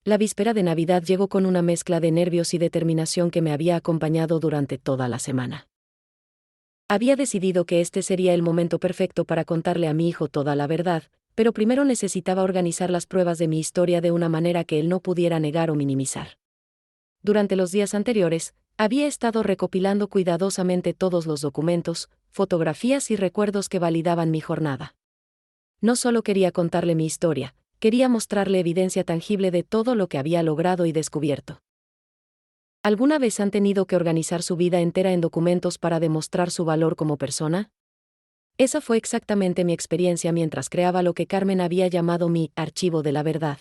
La víspera de Navidad llegó con una mezcla de nervios y determinación que me había acompañado durante toda la semana. Había decidido que este sería el momento perfecto para contarle a mi hijo toda la verdad, pero primero necesitaba organizar las pruebas de mi historia de una manera que él no pudiera negar o minimizar. Durante los días anteriores, había estado recopilando cuidadosamente todos los documentos, fotografías y recuerdos que validaban mi jornada. No solo quería contarle mi historia, quería mostrarle evidencia tangible de todo lo que había logrado y descubierto. ¿Alguna vez han tenido que organizar su vida entera en documentos para demostrar su valor como persona? Esa fue exactamente mi experiencia mientras creaba lo que Carmen había llamado mi archivo de la verdad.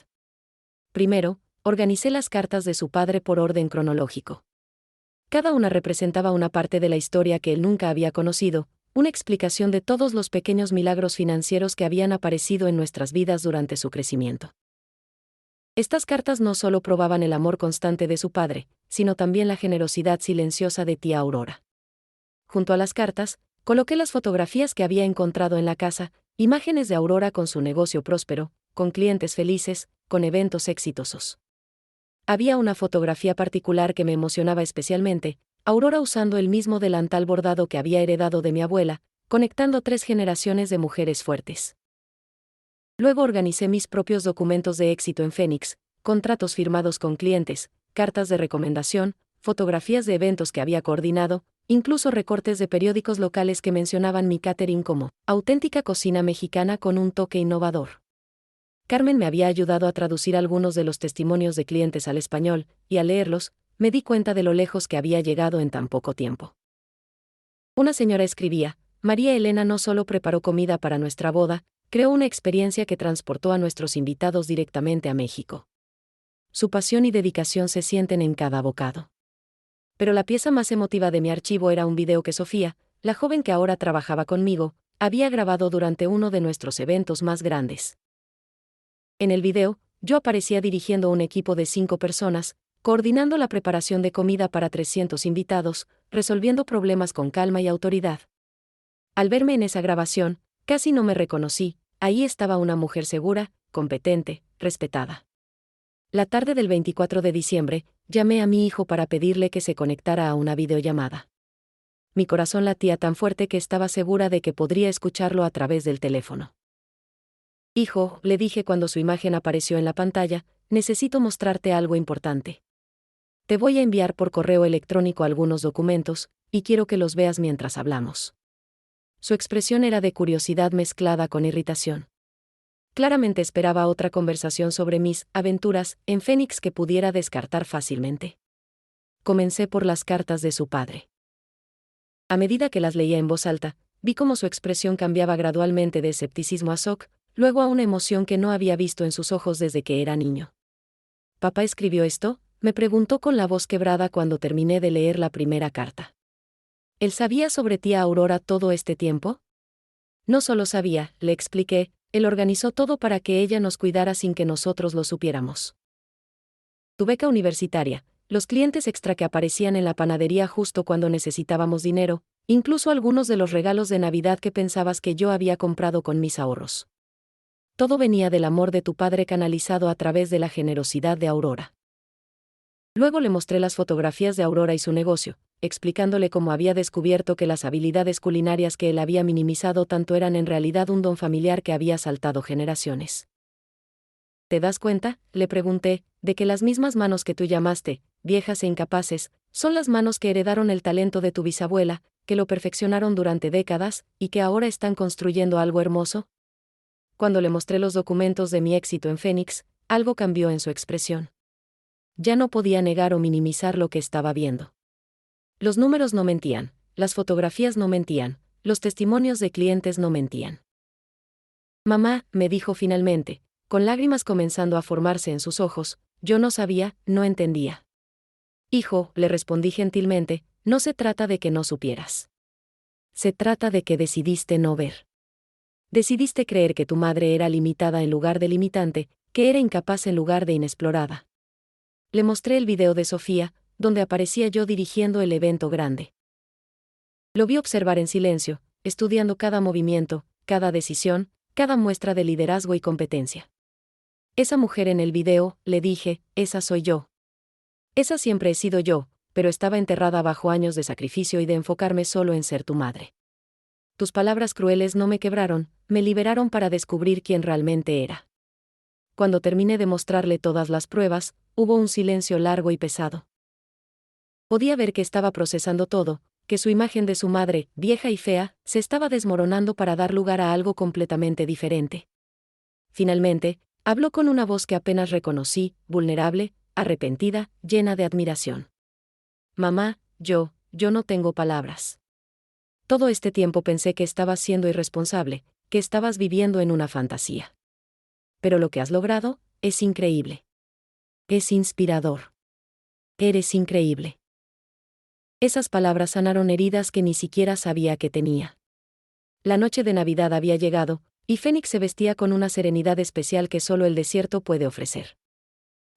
Primero, organicé las cartas de su padre por orden cronológico. Cada una representaba una parte de la historia que él nunca había conocido, una explicación de todos los pequeños milagros financieros que habían aparecido en nuestras vidas durante su crecimiento. Estas cartas no solo probaban el amor constante de su padre, sino también la generosidad silenciosa de tía Aurora. Junto a las cartas, coloqué las fotografías que había encontrado en la casa, imágenes de Aurora con su negocio próspero, con clientes felices, con eventos exitosos. Había una fotografía particular que me emocionaba especialmente: Aurora usando el mismo delantal bordado que había heredado de mi abuela, conectando 3 generaciones de mujeres fuertes. Luego organicé mis propios documentos de éxito en Phoenix: contratos firmados con clientes, cartas de recomendación, fotografías de eventos que había coordinado, incluso recortes de periódicos locales que mencionaban mi catering como auténtica cocina mexicana con un toque innovador. Carmen me había ayudado a traducir algunos de los testimonios de clientes al español, y al leerlos, me di cuenta de lo lejos que había llegado en tan poco tiempo. Una señora escribía: María Elena no solo preparó comida para nuestra boda, creó una experiencia que transportó a nuestros invitados directamente a México. Su pasión y dedicación se sienten en cada bocado. Pero la pieza más emotiva de mi archivo era un video que Sofía, la joven que ahora trabajaba conmigo, había grabado durante uno de nuestros eventos más grandes. En el video, yo aparecía dirigiendo un equipo de 5 personas, coordinando la preparación de comida para 300 invitados, resolviendo problemas con calma y autoridad. Al verme en esa grabación, casi no me reconocí, ahí estaba una mujer segura, competente, respetada. La tarde del 24 de diciembre, llamé a mi hijo para pedirle que se conectara a una videollamada. Mi corazón latía tan fuerte que estaba segura de que podría escucharlo a través del teléfono. Hijo, le dije cuando su imagen apareció en la pantalla, necesito mostrarte algo importante. Te voy a enviar por correo electrónico algunos documentos, y quiero que los veas mientras hablamos. Su expresión era de curiosidad mezclada con irritación. Claramente esperaba otra conversación sobre mis aventuras en Phoenix que pudiera descartar fácilmente. Comencé por las cartas de su padre. A medida que las leía en voz alta, vi cómo su expresión cambiaba gradualmente de escepticismo a shock, luego a una emoción que no había visto en sus ojos desde que era niño. ¿Papá escribió esto?, me preguntó con la voz quebrada cuando terminé de leer la primera carta. ¿Él sabía sobre tía Aurora todo este tiempo? No solo sabía, le expliqué, él organizó todo para que ella nos cuidara sin que nosotros lo supiéramos. Tu beca universitaria, los clientes extra que aparecían en la panadería justo cuando necesitábamos dinero, incluso algunos de los regalos de Navidad que pensabas que yo había comprado con mis ahorros. Todo venía del amor de tu padre canalizado a través de la generosidad de Aurora. Luego le mostré las fotografías de Aurora y su negocio, explicándole cómo había descubierto que las habilidades culinarias que él había minimizado tanto eran en realidad un don familiar que había saltado generaciones. ¿Te das cuenta?, le pregunté, de que las mismas manos que tú llamaste, viejas e incapaces, son las manos que heredaron el talento de tu bisabuela, que lo perfeccionaron durante décadas, y que ahora están construyendo algo hermoso? Cuando le mostré los documentos de mi éxito en Phoenix, algo cambió en su expresión. Ya no podía negar o minimizar lo que estaba viendo. Los números no mentían, las fotografías no mentían, los testimonios de clientes no mentían. Mamá, me dijo finalmente, con lágrimas comenzando a formarse en sus ojos, yo no sabía, no entendía. Hijo, le respondí gentilmente, no se trata de que no supieras. Se trata de que decidiste no ver. Decidiste creer que tu madre era limitada en lugar de limitante, que era incapaz en lugar de inexplorada. Le mostré el video de Sofía, donde aparecía yo dirigiendo el evento grande. Lo vi observar en silencio, estudiando cada movimiento, cada decisión, cada muestra de liderazgo y competencia. Esa mujer en el video, le dije, esa soy yo. Esa siempre he sido yo, pero estaba enterrada bajo años de sacrificio y de enfocarme solo en ser tu madre. Tus palabras crueles no me quebraron, me liberaron para descubrir quién realmente era. Cuando terminé de mostrarle todas las pruebas, hubo un silencio largo y pesado. Podía ver que estaba procesando todo, que su imagen de su madre, vieja y fea, se estaba desmoronando para dar lugar a algo completamente diferente. Finalmente, habló con una voz que apenas reconocí, vulnerable, arrepentida, llena de admiración. Mamá, yo no tengo palabras. Todo este tiempo pensé que estabas siendo irresponsable, que estabas viviendo en una fantasía. Pero lo que has logrado, es increíble. Es inspirador. Eres increíble. Esas palabras sanaron heridas que ni siquiera sabía que tenía. La noche de Navidad había llegado, y Phoenix se vestía con una serenidad especial que solo el desierto puede ofrecer.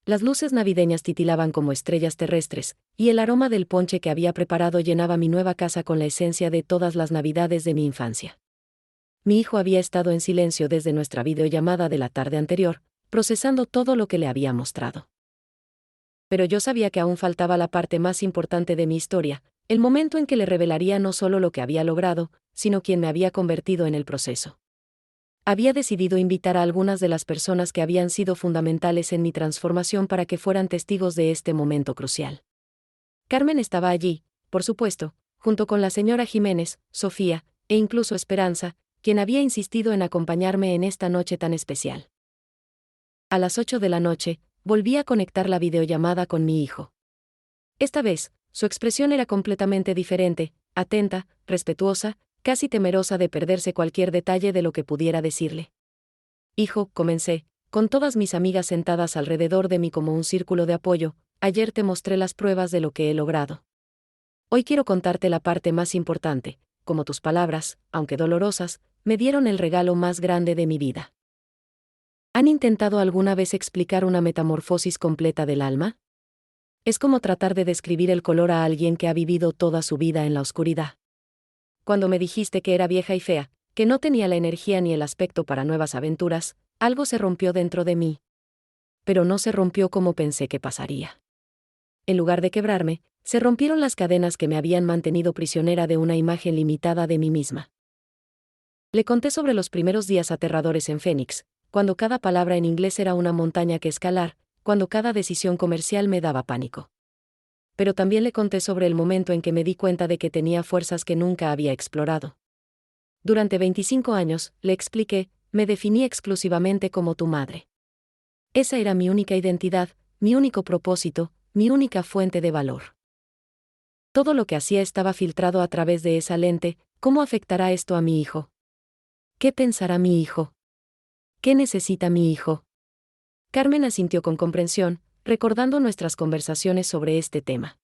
Las luces navideñas titilaban como estrellas terrestres, y el aroma del ponche que había preparado llenaba mi nueva casa con la esencia de todas las Navidades de mi infancia. Mi hijo había estado en silencio desde nuestra videollamada de la tarde anterior, procesando todo lo que le había mostrado. Pero yo sabía que aún faltaba la parte más importante de mi historia, el momento en que le revelaría no solo lo que había logrado, sino quién me había convertido en el proceso. Había decidido invitar a algunas de las personas que habían sido fundamentales en mi transformación para que fueran testigos de este momento crucial. Carmen estaba allí, por supuesto, junto con la señora Jiménez, Sofía, e incluso Esperanza, quien había insistido en acompañarme en esta noche tan especial. A las 8 de la noche, volví a conectar la videollamada con mi hijo. Esta vez, su expresión era completamente diferente, atenta, respetuosa, casi temerosa de perderse cualquier detalle de lo que pudiera decirle. Hijo, comencé, con todas mis amigas sentadas alrededor de mí como un círculo de apoyo, ayer te mostré las pruebas de lo que he logrado. Hoy quiero contarte la parte más importante, como tus palabras, aunque dolorosas, me dieron el regalo más grande de mi vida. ¿Han intentado alguna vez explicar una metamorfosis completa del alma? Es como tratar de describir el color a alguien que ha vivido toda su vida en la oscuridad. Cuando me dijiste que era vieja y fea, que no tenía la energía ni el aspecto para nuevas aventuras, algo se rompió dentro de mí. Pero no se rompió como pensé que pasaría. En lugar de quebrarme, se rompieron las cadenas que me habían mantenido prisionera de una imagen limitada de mí misma. Le conté sobre los primeros días aterradores en Phoenix, cuando cada palabra en inglés era una montaña que escalar, cuando cada decisión comercial me daba pánico. Pero también le conté sobre el momento en que me di cuenta de que tenía fuerzas que nunca había explorado. Durante 25 años, le expliqué, me definí exclusivamente como tu madre. Esa era mi única identidad, mi único propósito, mi única fuente de valor. Todo lo que hacía estaba filtrado a través de esa lente. ¿Cómo afectará esto a mi hijo? ¿Qué pensará mi hijo? ¿Qué necesita mi hijo? Carmen asintió con comprensión, recordando nuestras conversaciones sobre este tema.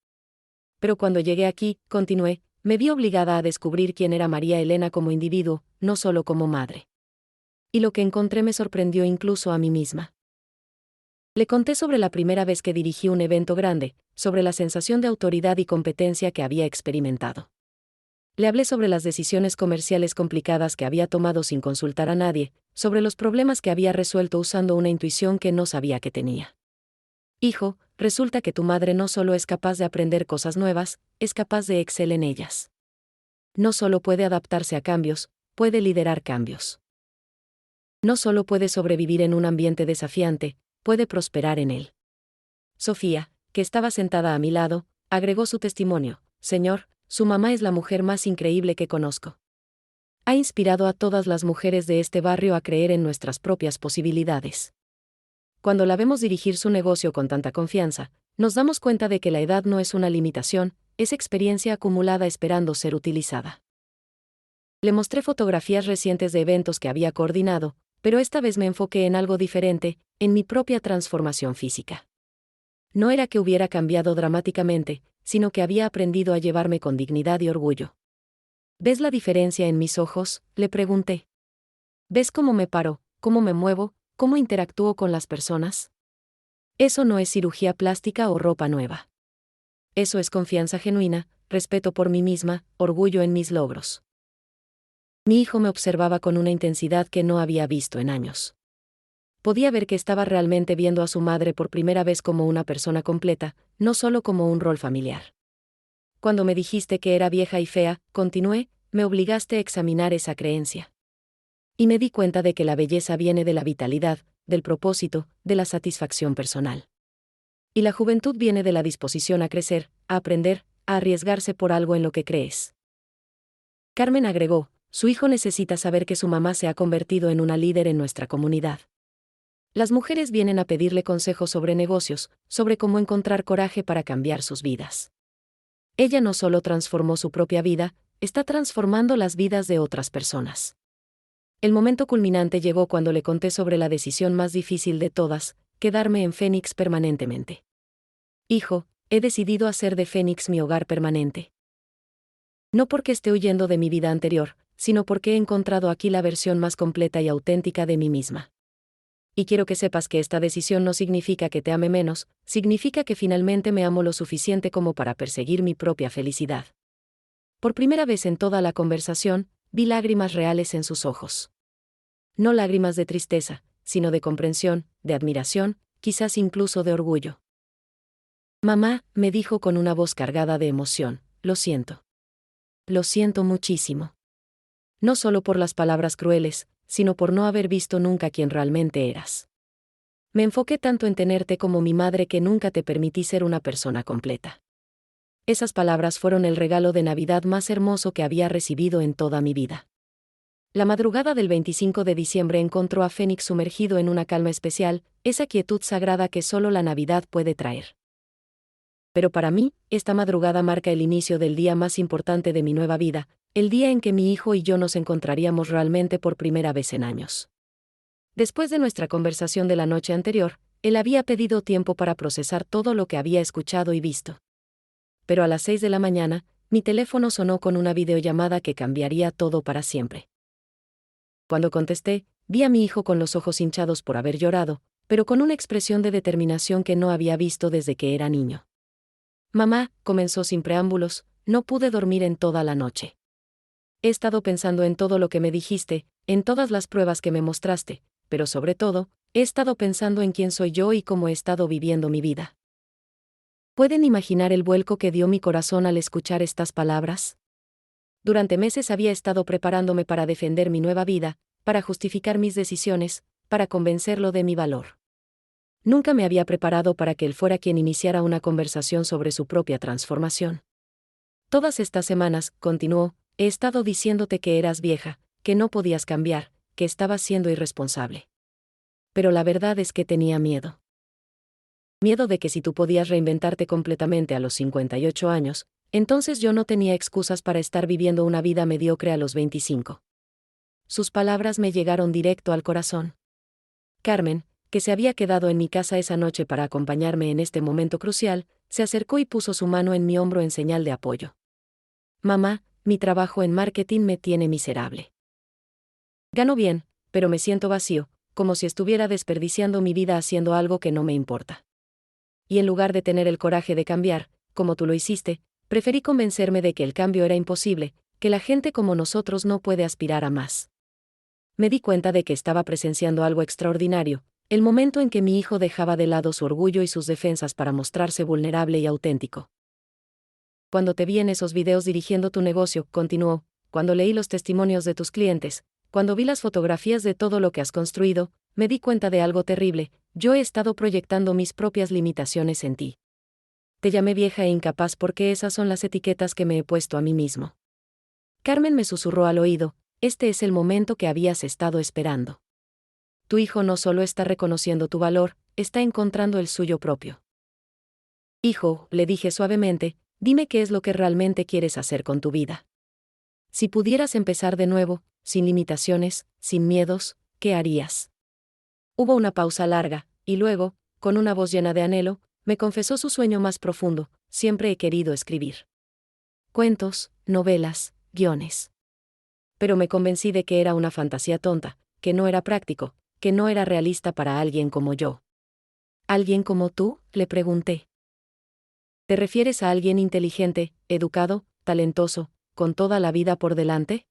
Pero cuando llegué aquí, continué, me vi obligada a descubrir quién era María Elena como individuo, no solo como madre. Y lo que encontré me sorprendió incluso a mí misma. Le conté sobre la primera vez que dirigí un evento grande, sobre la sensación de autoridad y competencia que había experimentado. Le hablé sobre las decisiones comerciales complicadas que había tomado sin consultar a nadie, sobre los problemas que había resuelto usando una intuición que no sabía que tenía. Hijo, resulta que tu madre no solo es capaz de aprender cosas nuevas, es capaz de exceler en ellas. No solo puede adaptarse a cambios, puede liderar cambios. No solo puede sobrevivir en un ambiente desafiante, puede prosperar en él. Sofía, que estaba sentada a mi lado, agregó su testimonio: Señor, su mamá es la mujer más increíble que conozco. Ha inspirado a todas las mujeres de este barrio a creer en nuestras propias posibilidades. Cuando la vemos dirigir su negocio con tanta confianza, nos damos cuenta de que la edad no es una limitación, es experiencia acumulada esperando ser utilizada. Le mostré fotografías recientes de eventos que había coordinado, pero esta vez me enfoqué en algo diferente, en mi propia transformación física. No era que hubiera cambiado dramáticamente, sino que había aprendido a llevarme con dignidad y orgullo. ¿Ves la diferencia en mis ojos?, le pregunté. ¿Ves cómo me paro, cómo me muevo, cómo interactúo con las personas? Eso no es cirugía plástica o ropa nueva. Eso es confianza genuina, respeto por mí misma, orgullo en mis logros. Mi hijo me observaba con una intensidad que no había visto en años. Podía ver que estaba realmente viendo a su madre por primera vez como una persona completa, no solo como un rol familiar. Cuando me dijiste que era vieja y fea, continué, me obligaste a examinar esa creencia. Y me di cuenta de que la belleza viene de la vitalidad, del propósito, de la satisfacción personal. Y la juventud viene de la disposición a crecer, a aprender, a arriesgarse por algo en lo que crees. Carmen agregó, su hijo necesita saber que su mamá se ha convertido en una líder en nuestra comunidad. Las mujeres vienen a pedirle consejos sobre negocios, sobre cómo encontrar coraje para cambiar sus vidas. Ella no solo transformó su propia vida, está transformando las vidas de otras personas. El momento culminante llegó cuando le conté sobre la decisión más difícil de todas, quedarme en Phoenix permanentemente. Hijo, he decidido hacer de Phoenix mi hogar permanente. No porque esté huyendo de mi vida anterior, sino porque he encontrado aquí la versión más completa y auténtica de mí misma. Y quiero que sepas que esta decisión no significa que te ame menos, significa que finalmente me amo lo suficiente como para perseguir mi propia felicidad. Por primera vez en toda la conversación, vi lágrimas reales en sus ojos. No lágrimas de tristeza, sino de comprensión, de admiración, quizás incluso de orgullo. Mamá, me dijo con una voz cargada de emoción, lo siento. Lo siento muchísimo. No solo por las palabras crueles, sino por no haber visto nunca quién realmente eras. Me enfoqué tanto en tenerte como mi madre que nunca te permití ser una persona completa. Esas palabras fueron el regalo de Navidad más hermoso que había recibido en toda mi vida. La madrugada del 25 de diciembre encontró a Phoenix sumergido en una calma especial, esa quietud sagrada que solo la Navidad puede traer. Pero para mí, esta madrugada marca el inicio del día más importante de mi nueva vida, el día en que mi hijo y yo nos encontraríamos realmente por primera vez en años. Después de nuestra conversación de la noche anterior, él había pedido tiempo para procesar todo lo que había escuchado y visto. Pero a las 6 de la mañana, mi teléfono sonó con una videollamada que cambiaría todo para siempre. Cuando contesté, vi a mi hijo con los ojos hinchados por haber llorado, pero con una expresión de determinación que no había visto desde que era niño. Mamá, comenzó sin preámbulos, no pude dormir en toda la noche. He estado pensando en todo lo que me dijiste, en todas las pruebas que me mostraste, pero sobre todo, he estado pensando en quién soy yo y cómo he estado viviendo mi vida. ¿Pueden imaginar el vuelco que dio mi corazón al escuchar estas palabras? Durante meses había estado preparándome para defender mi nueva vida, para justificar mis decisiones, para convencerlo de mi valor. Nunca me había preparado para que él fuera quien iniciara una conversación sobre su propia transformación. Todas estas semanas, continuó, he estado diciéndote que eras vieja, que no podías cambiar, que estabas siendo irresponsable. Pero la verdad es que tenía miedo. Miedo de que si tú podías reinventarte completamente a los 58 años, entonces yo no tenía excusas para estar viviendo una vida mediocre a los 25. Sus palabras me llegaron directo al corazón. Carmen, que se había quedado en mi casa esa noche para acompañarme en este momento crucial, se acercó y puso su mano en mi hombro en señal de apoyo. Mamá, mi trabajo en marketing me tiene miserable. Gano bien, pero me siento vacío, como si estuviera desperdiciando mi vida haciendo algo que no me importa. Y en lugar de tener el coraje de cambiar, como tú lo hiciste, preferí convencerme de que el cambio era imposible, que la gente como nosotros no puede aspirar a más. Me di cuenta de que estaba presenciando algo extraordinario, el momento en que mi hijo dejaba de lado su orgullo y sus defensas para mostrarse vulnerable y auténtico. Cuando te vi en esos videos dirigiendo tu negocio, continuó, cuando leí los testimonios de tus clientes, cuando vi las fotografías de todo lo que has construido, me di cuenta de algo terrible, yo he estado proyectando mis propias limitaciones en ti. Te llamé vieja e incapaz porque esas son las etiquetas que me he puesto a mí mismo. Carmen me susurró al oído, este es el momento que habías estado esperando. Tu hijo no solo está reconociendo tu valor, está encontrando el suyo propio. Hijo, le dije suavemente, dime qué es lo que realmente quieres hacer con tu vida. Si pudieras empezar de nuevo, sin limitaciones, sin miedos, ¿qué harías? Hubo una pausa larga, y luego, con una voz llena de anhelo, me confesó su sueño más profundo, siempre he querido escribir. Cuentos, novelas, guiones. Pero me convencí de que era una fantasía tonta, que no era práctico, que no era realista para alguien como yo. ¿Alguien como tú?, le pregunté. ¿Te refieres a alguien inteligente, educado, talentoso, con toda la vida por delante?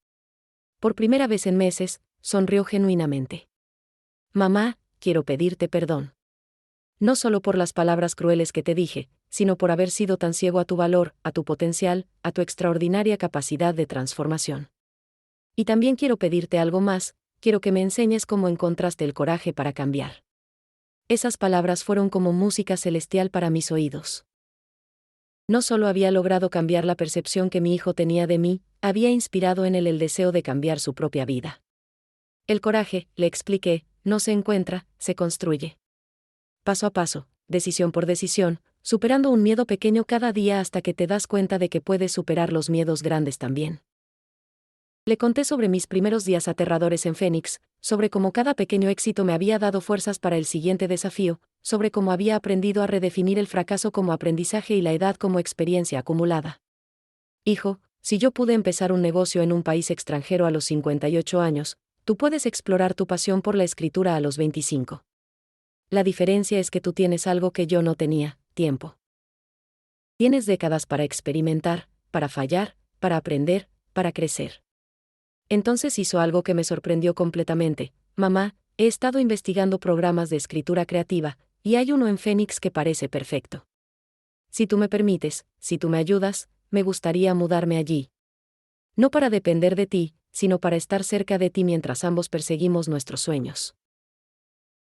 Por primera vez en meses, sonrió genuinamente. Mamá, quiero pedirte perdón. No solo por las palabras crueles que te dije, sino por haber sido tan ciego a tu valor, a tu potencial, a tu extraordinaria capacidad de transformación. Y también quiero pedirte algo más, quiero que me enseñes cómo encontraste el coraje para cambiar. Esas palabras fueron como música celestial para mis oídos. No solo había logrado cambiar la percepción que mi hijo tenía de mí, había inspirado en él el deseo de cambiar su propia vida. El coraje, le expliqué, no se encuentra, se construye. Paso a paso, decisión por decisión, superando un miedo pequeño cada día hasta que te das cuenta de que puedes superar los miedos grandes también. Le conté sobre mis primeros días aterradores en Phoenix, sobre cómo cada pequeño éxito me había dado fuerzas para el siguiente desafío, sobre cómo había aprendido a redefinir el fracaso como aprendizaje y la edad como experiencia acumulada. Hijo, si yo pude empezar un negocio en un país extranjero a los 58 años, tú puedes explorar tu pasión por la escritura a los 25. La diferencia es que tú tienes algo que yo no tenía, tiempo. Tienes décadas para experimentar, para fallar, para aprender, para crecer. Entonces hizo algo que me sorprendió completamente. Mamá, he estado investigando programas de escritura creativa, y hay uno en Phoenix que parece perfecto. Si tú me permites, si tú me ayudas, me gustaría mudarme allí. No para depender de ti, sino para estar cerca de ti mientras ambos perseguimos nuestros sueños.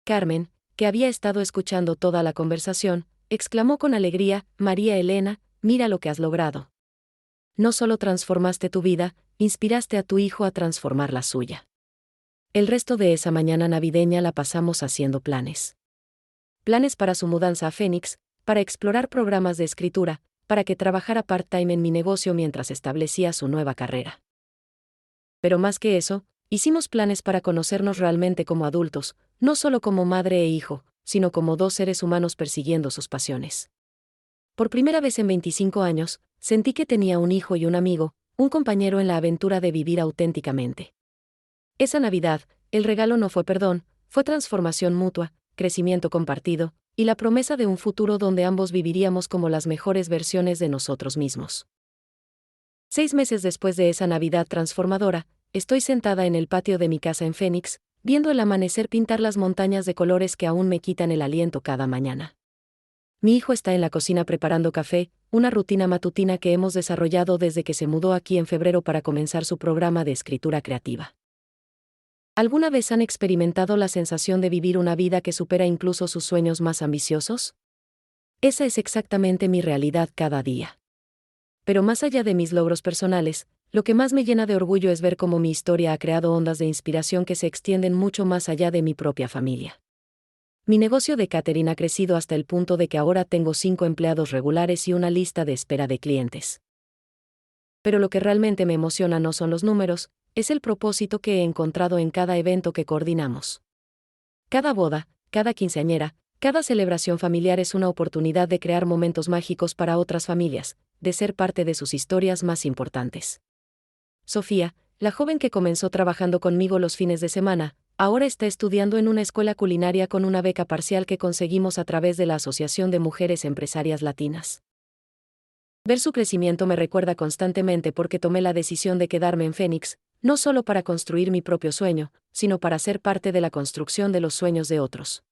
Carmen, que había estado escuchando toda la conversación, exclamó con alegría, María Elena, mira lo que has logrado. No solo transformaste tu vida, inspiraste a tu hijo a transformar la suya. El resto de esa mañana navideña la pasamos haciendo planes. Planes para su mudanza a Phoenix, para explorar programas de escritura, para que trabajara part-time en mi negocio mientras establecía su nueva carrera. Pero más que eso, hicimos planes para conocernos realmente como adultos, no solo como madre e hijo, sino como dos seres humanos persiguiendo sus pasiones. Por primera vez en 25 años, sentí que tenía un hijo y un amigo, un compañero en la aventura de vivir auténticamente. Esa Navidad, el regalo no fue perdón, fue transformación mutua, crecimiento compartido, y la promesa de un futuro donde ambos viviríamos como las mejores versiones de nosotros mismos. 6 meses después de esa Navidad transformadora, estoy sentada en el patio de mi casa en Phoenix, viendo el amanecer pintar las montañas de colores que aún me quitan el aliento cada mañana. Mi hijo está en la cocina preparando café, una rutina matutina que hemos desarrollado desde que se mudó aquí en febrero para comenzar su programa de escritura creativa. ¿Alguna vez han experimentado la sensación de vivir una vida que supera incluso sus sueños más ambiciosos? Esa es exactamente mi realidad cada día. Pero más allá de mis logros personales, lo que más me llena de orgullo es ver cómo mi historia ha creado ondas de inspiración que se extienden mucho más allá de mi propia familia. Mi negocio de catering ha crecido hasta el punto de que ahora tengo 5 empleados regulares y una lista de espera de clientes. Pero lo que realmente me emociona no son los números, es el propósito que he encontrado en cada evento que coordinamos. Cada boda, cada quinceañera, cada celebración familiar es una oportunidad de crear momentos mágicos para otras familias, de ser parte de sus historias más importantes. Sofía, la joven que comenzó trabajando conmigo los fines de semana, ahora está estudiando en una escuela culinaria con una beca parcial que conseguimos a través de la Asociación de Mujeres Empresarias Latinas. Ver su crecimiento me recuerda constantemente porque tomé la decisión de quedarme en Phoenix, no solo para construir mi propio sueño, sino para ser parte de la construcción de los sueños de otros.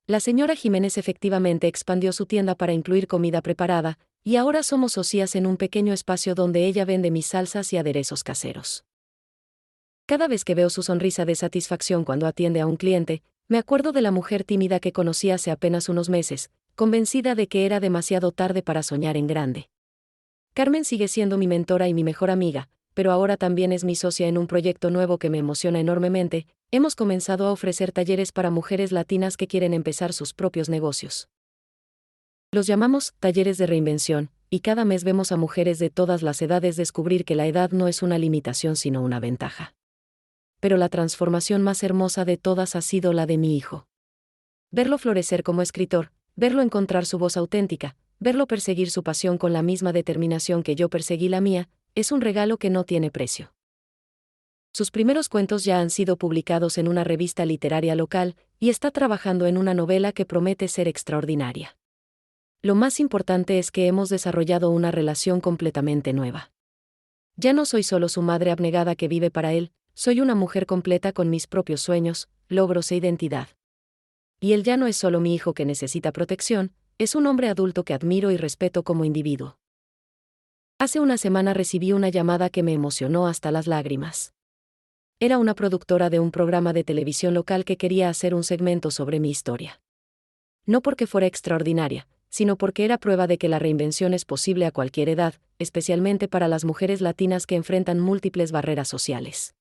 La señora Jiménez efectivamente expandió su tienda para incluir comida preparada, y ahora somos socias en un pequeño espacio donde ella vende mis salsas y aderezos caseros. Cada vez que veo su sonrisa de satisfacción cuando atiende a un cliente, me acuerdo de la mujer tímida que conocí hace apenas unos meses, convencida de que era demasiado tarde para soñar en grande. Carmen sigue siendo mi mentora y mi mejor amiga, pero ahora también es mi socia en un proyecto nuevo que me emociona enormemente. Hemos comenzado a ofrecer talleres para mujeres latinas que quieren empezar sus propios negocios. Los llamamos talleres de reinvención, y cada mes vemos a mujeres de todas las edades descubrir que la edad no es una limitación sino una ventaja. Pero la transformación más hermosa de todas ha sido la de mi hijo. Verlo florecer como escritor, verlo encontrar su voz auténtica, verlo perseguir su pasión con la misma determinación que yo perseguí la mía, es un regalo que no tiene precio. Sus primeros cuentos ya han sido publicados en una revista literaria local, y está trabajando en una novela que promete ser extraordinaria. Lo más importante es que hemos desarrollado una relación completamente nueva. Ya no soy solo su madre abnegada que vive para él, soy una mujer completa con mis propios sueños, logros e identidad. Y él ya no es solo mi hijo que necesita protección, es un hombre adulto que admiro y respeto como individuo. Hace una semana recibí una llamada que me emocionó hasta las lágrimas. Era una productora de un programa de televisión local que quería hacer un segmento sobre mi historia. No porque fuera extraordinaria, sino porque era prueba de que la reinvención es posible a cualquier edad, especialmente para las mujeres latinas que enfrentan múltiples barreras sociales.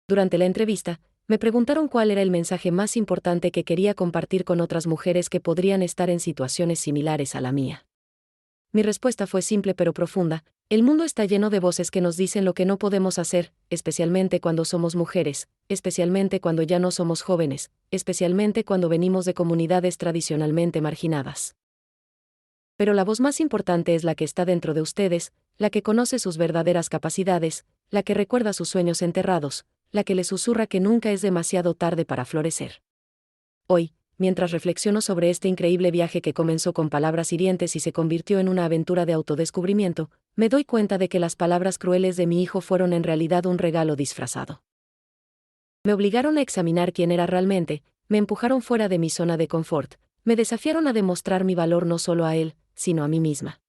Durante la entrevista, me preguntaron cuál era el mensaje más importante que quería compartir con otras mujeres que podrían estar en situaciones similares a la mía. Mi respuesta fue simple pero profunda: el mundo está lleno de voces que nos dicen lo que no podemos hacer, especialmente cuando somos mujeres, especialmente cuando ya no somos jóvenes, especialmente cuando venimos de comunidades tradicionalmente marginadas. Pero la voz más importante es la que está dentro de ustedes, la que conoce sus verdaderas capacidades, la que recuerda sus sueños enterrados, la que les susurra que nunca es demasiado tarde para florecer. Hoy, mientras reflexiono sobre este increíble viaje que comenzó con palabras hirientes y se convirtió en una aventura de autodescubrimiento, me doy cuenta de que las palabras crueles de mi hijo fueron en realidad un regalo disfrazado. Me obligaron a examinar quién era realmente, me empujaron fuera de mi zona de confort, me desafiaron a demostrar mi valor no solo a él, sino a mí misma.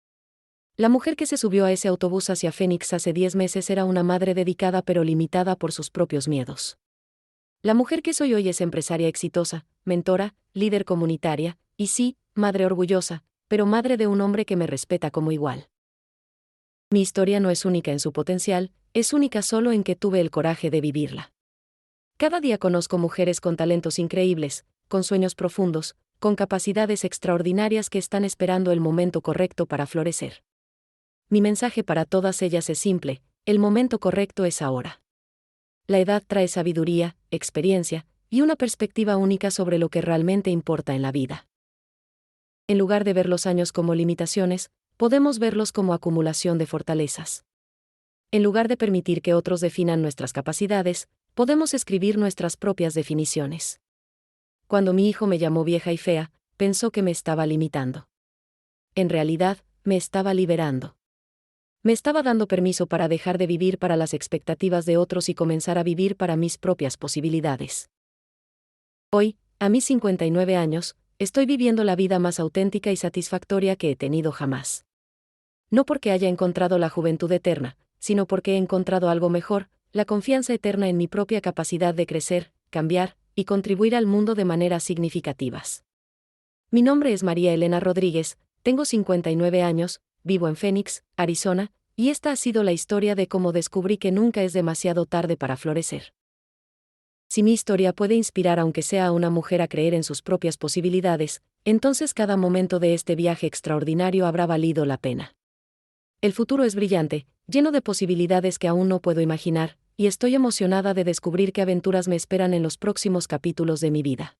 La mujer que se subió a ese autobús hacia Phoenix hace 10 meses era una madre dedicada pero limitada por sus propios miedos. La mujer que soy hoy es empresaria exitosa, mentora, líder comunitaria, y sí, madre orgullosa, pero madre de un hombre que me respeta como igual. Mi historia no es única en su potencial, es única solo en que tuve el coraje de vivirla. Cada día conozco mujeres con talentos increíbles, con sueños profundos, con capacidades extraordinarias que están esperando el momento correcto para florecer. Mi mensaje para todas ellas es simple: el momento correcto es ahora. La edad trae sabiduría, experiencia, y una perspectiva única sobre lo que realmente importa en la vida. En lugar de ver los años como limitaciones, podemos verlos como acumulación de fortalezas. En lugar de permitir que otros definan nuestras capacidades, podemos escribir nuestras propias definiciones. Cuando mi hijo me llamó vieja y fea, pensó que me estaba limitando. En realidad, me estaba liberando. Me estaba dando permiso para dejar de vivir para las expectativas de otros y comenzar a vivir para mis propias posibilidades. Hoy, a mis 59 años, estoy viviendo la vida más auténtica y satisfactoria que he tenido jamás. No porque haya encontrado la juventud eterna, sino porque he encontrado algo mejor, la confianza eterna en mi propia capacidad de crecer, cambiar y contribuir al mundo de maneras significativas. Mi nombre es María Elena Rodríguez, tengo 59 años, vivo en Phoenix, Arizona, y esta ha sido la historia de cómo descubrí que nunca es demasiado tarde para florecer. Si mi historia puede inspirar aunque sea a una mujer a creer en sus propias posibilidades, entonces cada momento de este viaje extraordinario habrá valido la pena. El futuro es brillante, lleno de posibilidades que aún no puedo imaginar, y estoy emocionada de descubrir qué aventuras me esperan en los próximos capítulos de mi vida.